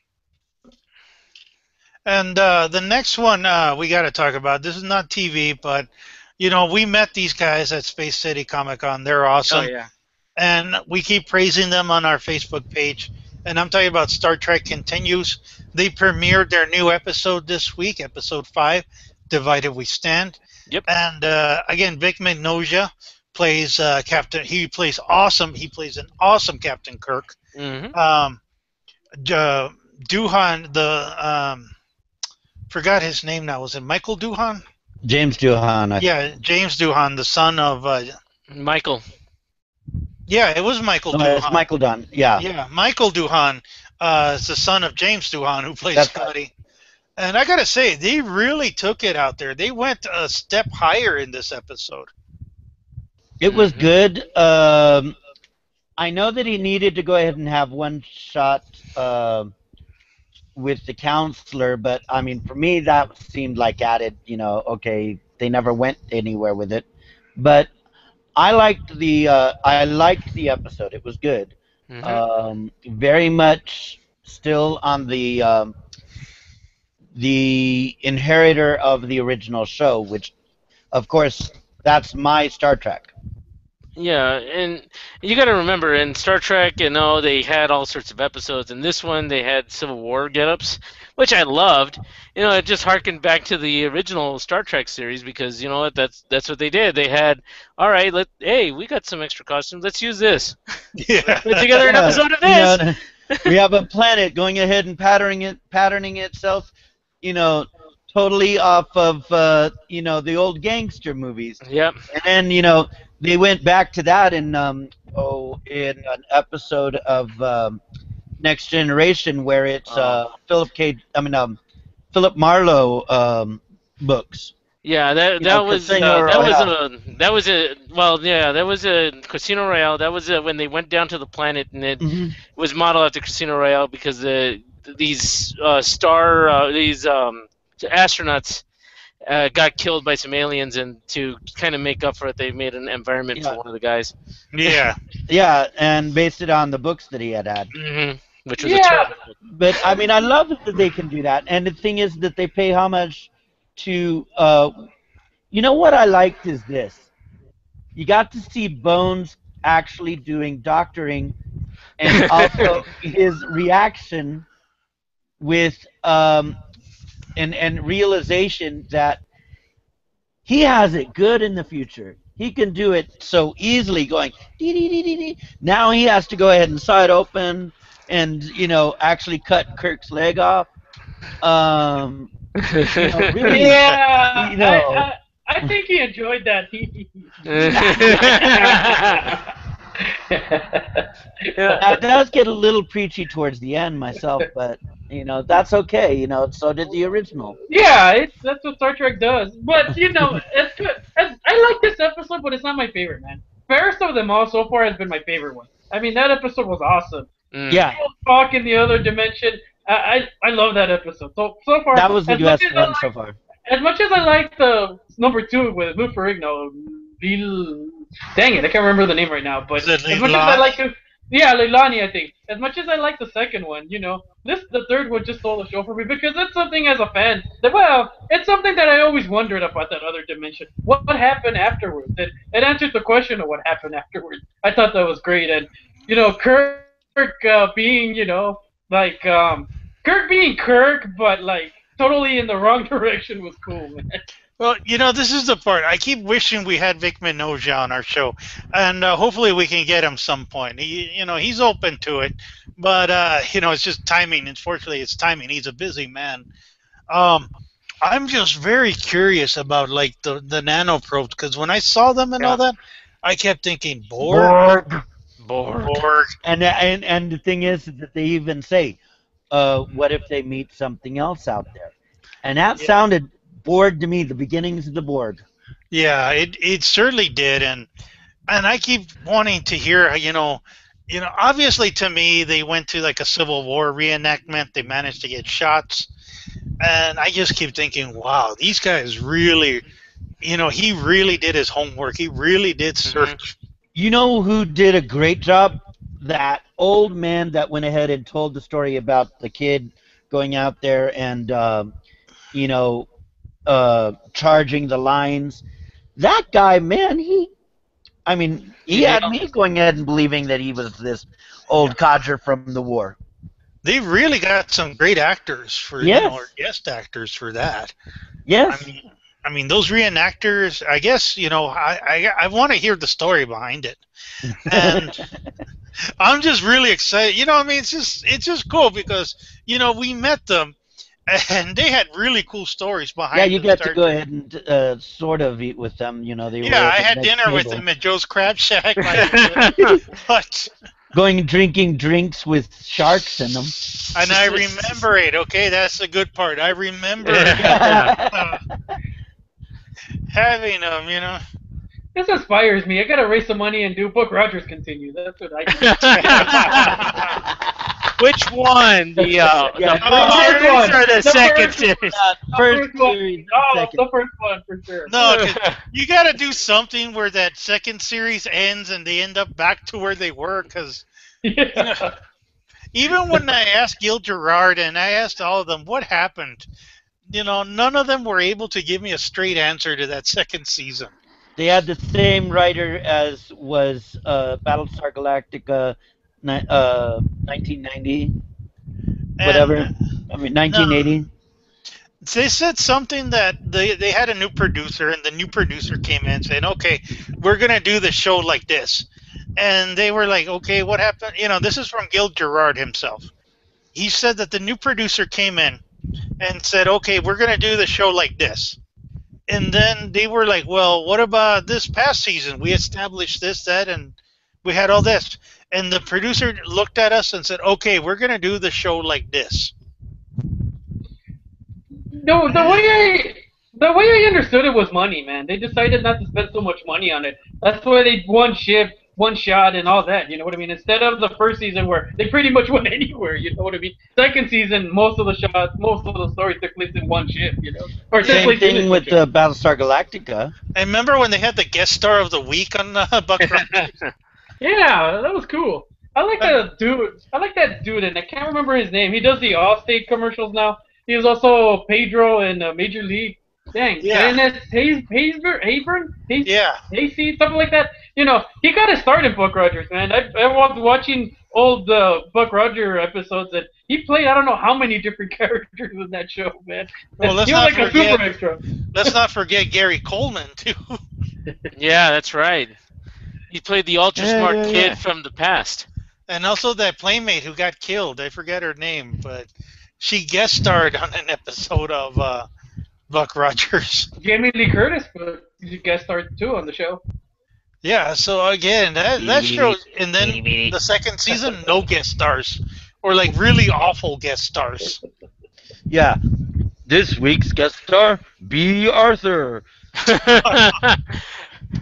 And the next one we got to talk about, this is not TV, but, we met these guys at Space City Comic Con. They're awesome. Oh yeah. And we keep praising them on our Facebook page. And I'm talking about Star Trek Continues. They premiered their new episode this week, episode 5, Divided We Stand. Yep. And again, Vic Mignola plays Captain. He plays awesome. He plays an awesome Captain Kirk. Mm-hmm. Doohan, forgot his name now. Was it Michael Doohan? James Doohan. Yeah, James Doohan, the son of. Michael. Yeah, it was Michael Doohan. It's Michael Doohan. Yeah. Yeah, Michael Doohan is the son of James Doohan, who plays That's Scotty. right. And I gotta say, they really took it out there. They went a step higher in this episode. It was good. I know that he needed to go ahead and have one shot with the counselor, but I mean, for me, that seemed like added. Okay, they never went anywhere with it, but I liked the episode. It was good. Mm-hmm. Very much still on the inheritor of the original show, which, of course, that's my Star Trek. Yeah, and you got to remember, in Star Trek, they had all sorts of episodes. In this one, they had Civil War get-ups, which I loved. It just harkened back to the original Star Trek series because, what, that's what they did. They had, all right, hey, we got some extra costumes. Let's use this. Yeah. Put together an episode of this. We have a planet going ahead and patterning itself, totally off of, the old gangster movies. Yep. And then, they went back to that in an episode of Next Generation where it's Philip Marlowe books. Yeah, that was a Casino Royale. That was when they went down to the planet, and it was modeled after Casino Royale because these astronauts got killed by some aliens, and to kind of make up for it, they made an environment for one of the guys. Yeah. Yeah, and based it on the books that he had. Mm-hmm. Which was a terrible book. But I mean, I love that they can do that, and the thing is that they pay homage to. What I liked is this: you got to see Bones actually doing doctoring, and also his reaction with and realization that he has it good in the future. He can do it so easily, going dee dee dee dee dee. Now he has to go ahead and saw it open and actually cut Kirk's leg off. Really, yeah. I think he enjoyed that. It does get a little preachy towards the end myself, but that's okay. So did the original. Yeah, that's what Star Trek does. But it's good. I like this episode, but it's not my favorite, man. Fairest of them all so far has been my favorite one. I mean, that episode was awesome. Yeah. Talk in the other dimension. I love that episode. So far that was the best one so far. as much as I like the number 2 with Lou Ferrigno, dang it, I can't remember the name right now. But Is it as much as I Leilani? like to, yeah, Leilani, I think. As much as I like the second one, the third one just stole the show for me because it's something as a fan that, well, it's something that I always wondered about that other dimension. What happened afterwards? It answers the question of what happened afterwards. I thought that was great, and Kirk being, like Kirk being Kirk, but like totally in the wrong direction was cool, man. Well, this is the part. I keep wishing we had Vic Minoja on our show, and hopefully we can get him some point. He's open to it, but it's just timing. Unfortunately, it's timing. He's a busy man. I'm just very curious about like the nanoprobes because when I saw them and all that, I kept thinking Borg. And the thing is that they even say, what if they meet something else out there? And that sounded Borg to me, the beginnings of the Borg. Yeah, it certainly did, and I keep wanting to hear, obviously to me they went to like a Civil War reenactment. They managed to get shots, and I just keep thinking, wow, these guys really, he really did his homework. He really did search. You know who did a great job? That old man that went ahead and told the story about the kid going out there and, charging the lines. That guy, man, he had me going ahead and believing that he was this old codger from the war. They really got some great actors for, or guest actors for that. Yes. I mean, those reenactors, I guess, I want to hear the story behind it. And I'm just really excited. It's just cool because, we met them and they had really cool stories behind them. Yeah, you got to go ahead and sort of eat with them. They were I had dinner with them at Joe's Crab Shack. But going drinking drinks with sharks in them. And I remember it. Okay, that's the good part. I remember having them, This inspires me. I gotta raise some money and do Buck Rogers continue. That's what I do. Which one? The first series one. or the second first- series? First one. series, Oh, second. the first one for sure. No, 'cause you got to do something where that second series ends and they end up back to where they were. Because Yeah. even when I asked Gil Gerard and I asked all of them what happened, none of them were able to give me a straight answer to that second season. They had the same writer as was Battlestar Galactica, 1990, whatever. And, 1980. They said something that they had a new producer, and the new producer came in saying, okay, we're going to do the show like this. And they were like, okay, what happened? This is from Gil Gerard himself. He said that the new producer came in and said, okay, we're going to do the show like this. And then they were like, well, what about this past season? We established this, that, and we had all this. And the producer looked at us and said, okay, we're going to do the show like this. No, the way I understood it was money, man. They decided not to spend so much money on it. That's why they one shift, one shot, and all that. You know what I mean? Instead of the first season where they pretty much went anywhere. You know what I mean? Second season, most of the shots, most of the stories took place in one shift. Or took Same place in thing a with shift. Battlestar Galactica. I remember when they had the guest star of the week on Buck Rogers. Yeah, that was cool. I like that dude, and I can't remember his name. He does the Allstate commercials now. He was also Pedro in Major League. Dang, Yeah. Dennis Haysbern? Yeah. Hasty, something like that. He got his start in Buck Rogers, man. I was watching old Buck Rogers episodes, and he played I don't know how many different characters in that show, man. Well, let's he was not like a forget- super extra. Let's not forget Gary Coleman, too. Yeah, that's right. He played the ultra smart yeah, kid yeah. from the past. And also that playmate who got killed. I forget her name, but she guest starred on an episode of Buck Rogers. Jamie Lee Curtis, but he guest starred too on the show. Yeah, so again, that shows, and then the second season, no guest stars. Or like really awful guest stars. Yeah. This week's guest star, B. Arthur.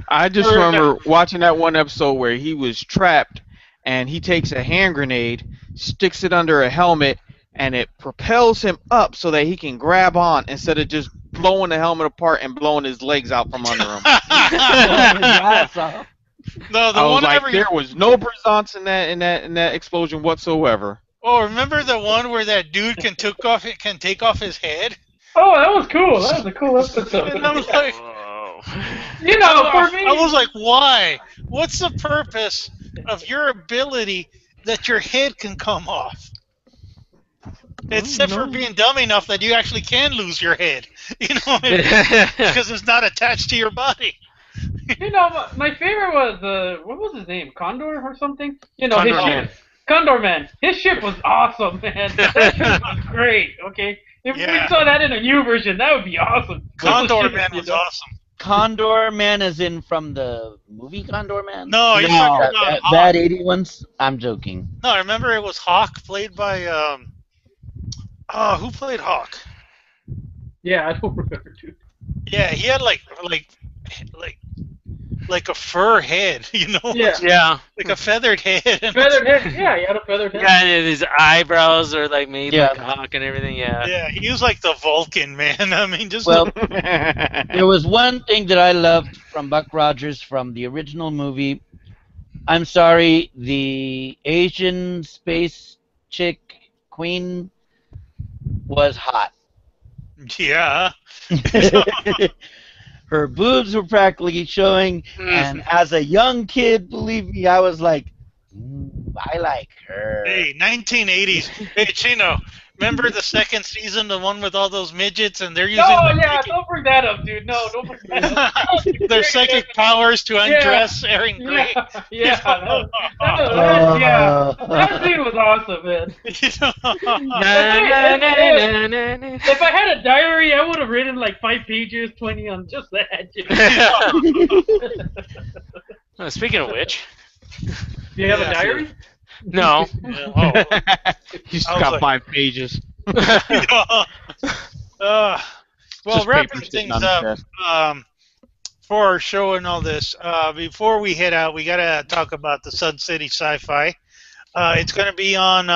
I just remember watching that one episode where he was trapped and he takes a hand grenade, sticks it under a helmet, and it propels him up so that he can grab on instead of just blowing the helmet apart and blowing his legs out from under him. No, the I was one like, I there was no brisance in that explosion whatsoever. Oh, remember the one where that dude can take off his head? Oh, that was cool. That was a cool episode. And I was like, Whoa. You know, for me, I was like, why? What's the purpose of your ability that your head can come off? Except for being dumb enough that you actually can lose your head, you know, because it's not attached to your body. you know, my favorite was what was his name? Condor or something? You know, Condor his Man. ship. Condor Man. His ship was awesome, man. That ship was great. Okay, if we saw that in a new version, that would be awesome. Condor Man was awesome. Condor Man is in from the movie Condor Man? No, he's That, talking about that Hawk. bad 80 ones? I'm joking. No, remember it was Hawk, played by who played Hawk? Yeah, I don't remember, dude. Yeah, he had like a fur head, you know, Yeah. like a feathered head. Feathered head. Yeah, he had a feathered head. Yeah, and his eyebrows are like made Yeah. like a hawk and everything. Yeah. Yeah, he was like the Vulcan, man. I mean, just Well, there was one thing that I loved from Buck Rogers from the original movie. I'm sorry, the Asian space chick queen was hot. yeah. Her boobs were practically showing, and as a young kid, believe me, I was like, I like her. Hey, 1980s. Hey, Chino, remember the second season, the one with all those midgets, and they're using No, their, yeah, don't bring that up, dude. No, don't bring that up. their psychic powers to undress Aaron Gray. Yeah, that scene was awesome, man. You know? If I had a diary, I would have written like 5 pages, 20 on just that. Speaking of which, Do you have a Yeah. diary? no. Yeah, oh. He's I was got like- 5 pages. Well, Just wrapping paper sitting things on his up desk. for our show and all this, before we head out, we got to talk about the Sun City Sci-Fi. It's going to be on,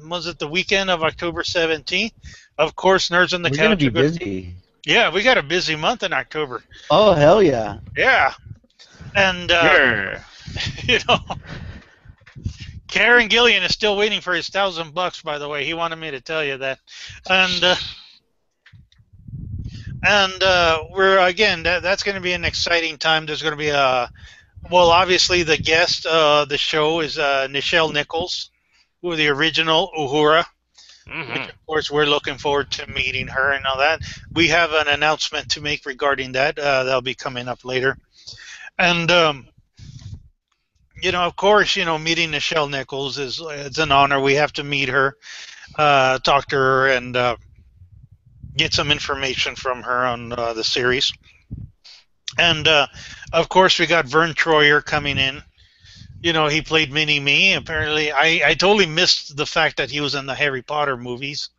was it the weekend of October 17th? Of course, Nerds on the We're gonna Couch. be busy. Yeah, we got a busy month in October. Oh hell yeah! Yeah. And, you know, Karen Gillian is still waiting for his $1,000, by the way. He wanted me to tell you that. And we're, again, that's going to be an exciting time. There's going to be well, obviously the guest of the show is Nichelle Nichols, who the original Uhura. Which, of course, we're looking forward to meeting her and all that. We have an announcement to make regarding that. That'll be coming up later. And, you know, of course, you know, meeting Nichelle Nichols is it's an honor. We have to meet her, talk to her, and get some information from her on the series. And, of course, we got Vern Troyer coming in. You know, he played Mini-Me. Apparently, I totally missed the fact that he was in the Harry Potter movies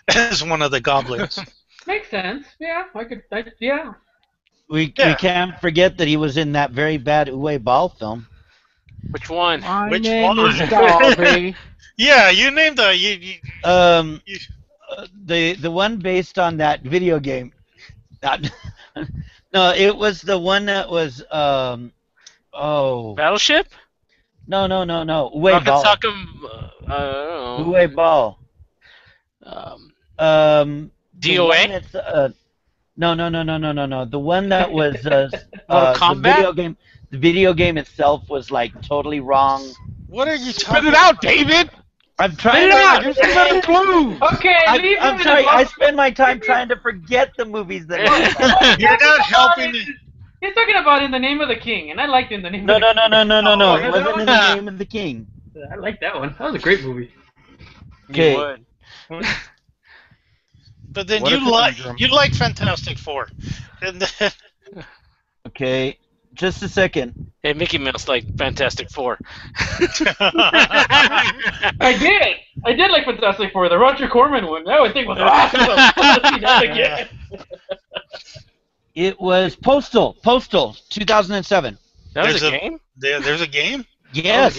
as one of the goblins. Makes sense. Yeah, yeah. We Yeah. can't forget that he was in that very bad Uwe Ball film. Which one? Which one? Yeah, you named the... The one based on that video game. No, it was the one that was Battleship? No. Uwe Ball. Rocketsock'em, I don't know. Uwe Ball. The DOA? one that's, no. The one that was Mortal Kombat? The video game itself was like totally wrong. What are you Spit talking it out, David! I'm trying Give some better clues! Okay, leave I'm him in sorry. the I box. spend my time trying to forget the movies that. You're not helping me. He's talking about In the Name of the King, and I liked In the Name No. of the King. Oh, It wasn't in the Name of the King. I like that one. That was a great movie. Okay. But then What a conundrum. you like Fantastic Four. And then, Okay. Just a second. Hey, Mickey Mouse like Fantastic Four. I did like Fantastic Four, the Roger Corman one. That I think was awesome. I wanna see that again. It was Postal, 2007. That was There's a a- game? there's a game? Yes.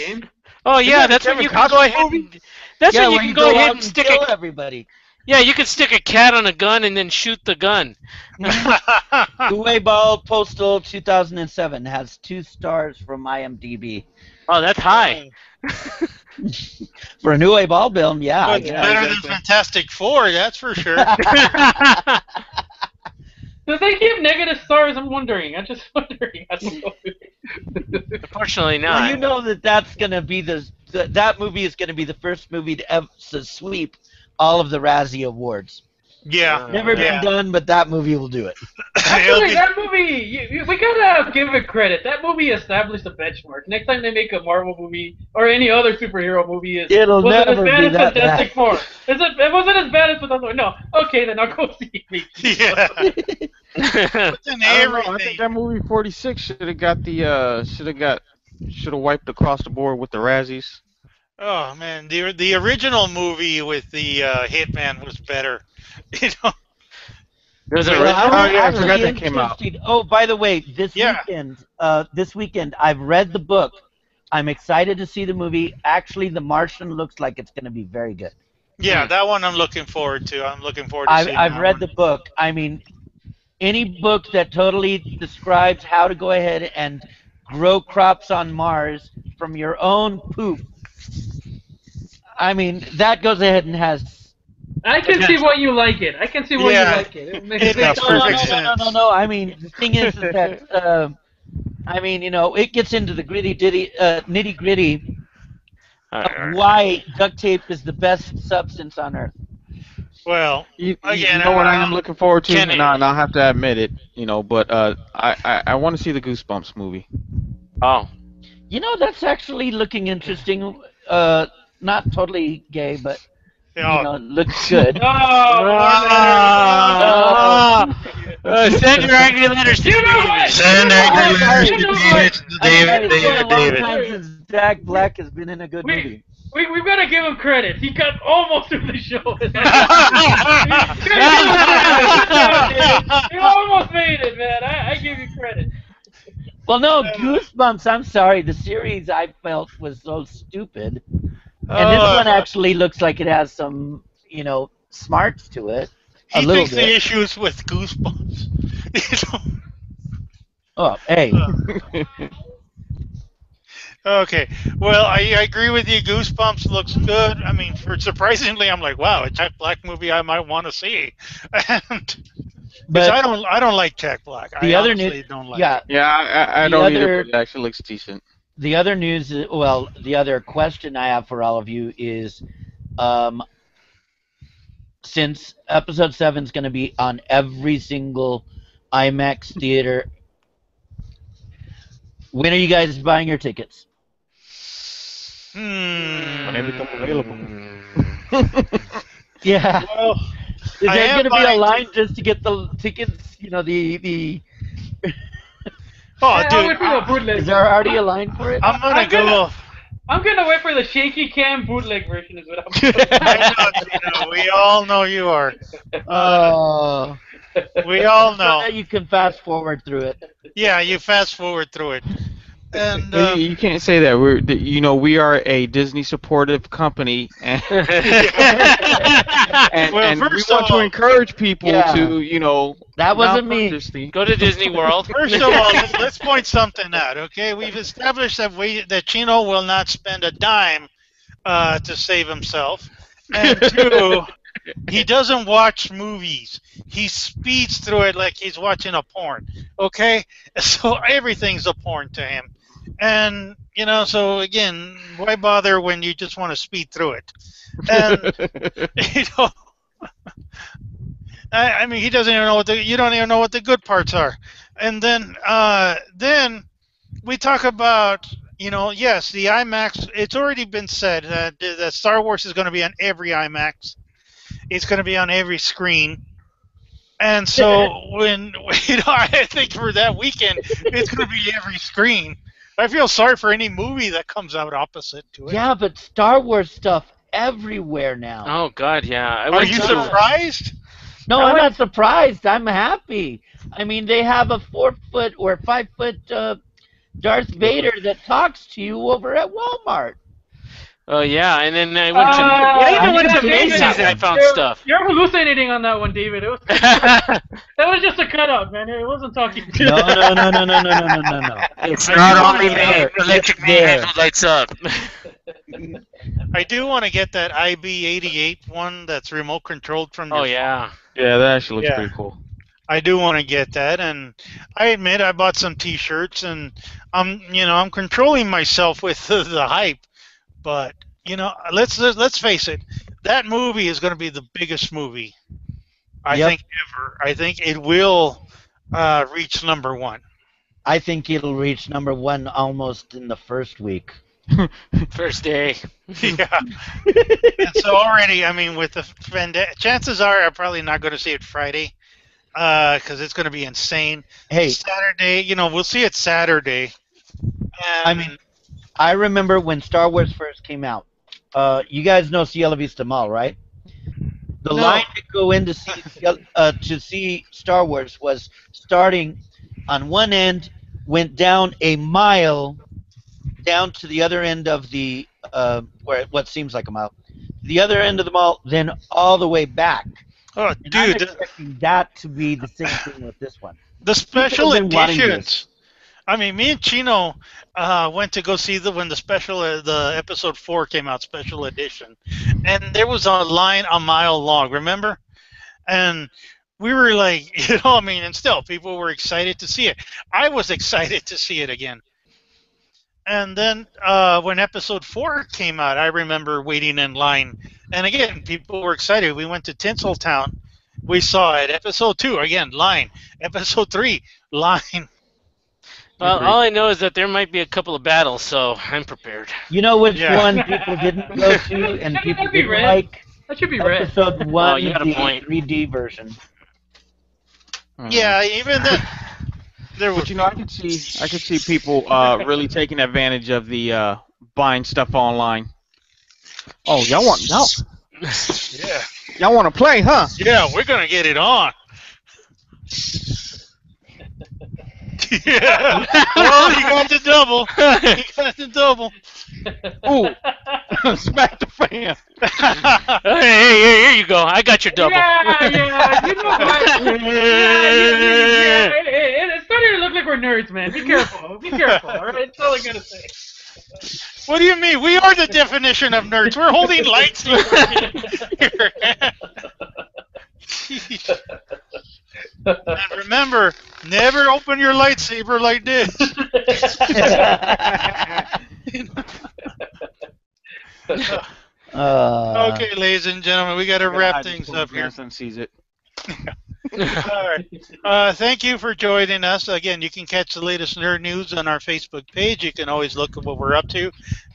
Oh, yeah, that that's the when you Kevin can go Costner ahead movie? and... That's Yeah, when you where can go ahead out and stick kill a... everybody. Yeah, you could stick a cat on a gun and then shoot the gun. Uwe Ball Postal 2007 has 2 stars from IMDb. Oh, that's high. For a Uwe Ball film, yeah. But it's better than Fantastic Four, that's for sure. Do they give negative stars? I'm wondering. I'm just wondering. I don't know. Unfortunately Well, not. you know that's going to be that movie is going to be the first movie to sweep all of the Razzie Awards. Yeah. Never been done, but that movie will do it. Actually, that movie, we gotta give it credit. That movie established a benchmark. Next time they make a Marvel movie or any other superhero movie, It'll was it never as bad be as that Fantastic bad. Four? It wasn't as bad as Fantastic Four. No. Okay, then I'll go see it. Yeah. It's in I don't know. I everything. think that movie 46 should have wiped across the board with the Razzies. Oh man, the original movie with the Hitman was better. You know. There's Well, a Oh, yeah, I actually forgot that came out. interested- Oh, by the way, this Yeah. weekend, I've read the book. I'm excited to see the movie. Actually, The Martian looks like it's going to be very good. Yeah, that one I'm looking forward to. I'm looking forward to seeing I've that read one. the book. I mean, any book that totally describes how to go ahead and grow crops on Mars from your own poop. I mean, that goes ahead and has. I can see why you like it. I can see why Yeah. you like it. It makes It makes sense. perfect No. I mean, the thing is that I mean, it gets into the nitty gritty of why duct tape is the best substance on Earth. Well, You Again, know what I am looking forward to, Kenny. and I'll have to admit it, but I want to see the Goosebumps movie. Oh. That's actually looking interesting. Not totally gay, but looks good. Send your angry letters to You know David. what? Send angry letters to David, It's been a long David. time since Jack Black has been in a good movie. We've got to give him credit. He got almost through the show. He almost made it, man. I give you credit. Well, no, Goosebumps. I'm sorry, the series I felt was so stupid, and this one actually looks like it has some, smarts to it. A He little thinks the bit. issues with Goosebumps. Oh, hey. Okay. Well, I agree with you. Goosebumps looks good. I mean, surprisingly, I'm like, wow, a Jack Black movie I might want to see. And But I don't like Jack Black. the I other honestly news, don't like. yeah, Yeah, I The don't other- either, but it actually looks decent. the other news, the other question I have for all of you is, since episode 7 is going to be on every single IMAX theater, when are you guys buying your tickets? When they Hmm. become available. Yeah. Well, Is I there am going to be a buying line just to get the tickets? The oh, I'll wait dude, for the bootleg. is there already a line for it? I'm gonna go. I'm gonna wait for the shaky cam bootleg version. Is what I'm. I know, Gino, we all know you are. Oh. We all So know. that you can fast forward through it. Yeah, you fast forward through it. And But you can't say that. We are a Disney supportive company, and Well, and we first want of to all- encourage people Yeah. to That wasn't me. malpurchase the- Go to Disney World. first of all, let's point something out. Okay, we've established that Chino will not spend a dime to save himself, and two, he doesn't watch movies. He speeds through it like he's watching a porn. Okay, so everything's a porn to him. And, so again, why bother when you just want to speed through it? And, I mean, he doesn't even know you don't even know what the good parts are. And then we talk about, yes, the IMAX, it's already been said that Star Wars is going to be on every IMAX. It's going to be on every screen. And so I think for that weekend, it's going to be every screen. I feel sorry for any movie that comes out opposite to it. Yeah, but Star Wars stuff everywhere now. Oh God, yeah. I Are went you to- surprised? No, I'm not surprised. I'm happy. I mean, they have a 4-foot or 5-foot Darth Vader that talks to you over at Walmart. Oh yeah, and then I went to I even went to Macy's and I found stuff. You're hallucinating on that one, David. It was that was just a cutout, man. It wasn't talking to No. It's not only me. Electric Man lights up. I do want to get that IB88 one that's remote controlled from your Oh yeah. Yeah, that actually looks Yeah. pretty cool. I do want to get that, and I admit I bought some T-shirts, and I'm controlling myself with the hype, but let's face it, that movie is going to be the biggest movie I Yep. think ever. I think it will reach number one. I think it'll reach number one almost in the first week. First day. Yeah, and so already, I mean, with the chances are I'm probably not going to see it Friday. Because it's going to be insane. Hey, Saturday, we'll see it Saturday. And, I remember when Star Wars first came out. You guys know Cielo Vista Mall, right? The No. line to go in to see Star Wars was starting on one end, went down a mile, down to the other end of the what seems like a mile, the other end of the mall, then all the way back. oh, And I'm dude, expecting that to be the same thing with this one. the special have been wanting editions. I mean, me and Chino went to go see when the episode 4 came out, special edition, and there was a line a mile long. Remember? And we were like, and still people were excited to see it. I was excited to see it again. And then when episode 4 came out, I remember waiting in line. And again, people were excited. We went to Tinseltown. We saw it. Episode 2, again, line. Episode 3, line. Well, all I know is that there might be a couple of battles, so I'm prepared. You know which Yeah. one people didn't go to and people That'd be didn't red. like? That should be red. Episode 1, you got a the point. 3D version. Yeah, even then. There was, But I could see people really taking advantage of the buying stuff online. Oh, y'all want to play, huh? Yeah, we're gonna get it on. Yeah. Well, you got the double. You got the double. Ooh, smack the fan. Hey, here you go. I got your double. Yeah. You know what? It's starting to look like we're nerds, man. Be careful. Be careful. All right, that's all I gotta say. What do you mean? We are the definition of nerds. We're holding lightsabers. And remember, never open your lightsaber like this. Okay, ladies and gentlemen, we got to wrap things up here. Grandson sees it. All right. Thank you for joining us. Again, you can catch the latest nerd news on our Facebook page. You can always look at what we're up to.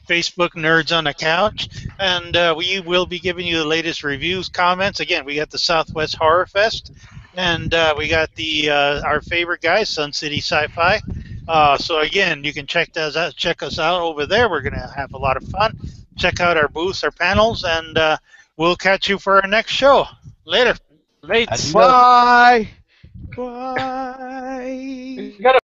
Facebook Nerds on the Couch. And we will be giving you the latest reviews, comments. Again, we got the Southwest Horror Fest. And we got our favorite guy, Sun City Sci-Fi. So again, you can check us out over there. We're going to have a lot of fun. Check out our booths, our panels, and we'll catch you for our next show. Later. Late. Adios. Bye. Bye. You gotta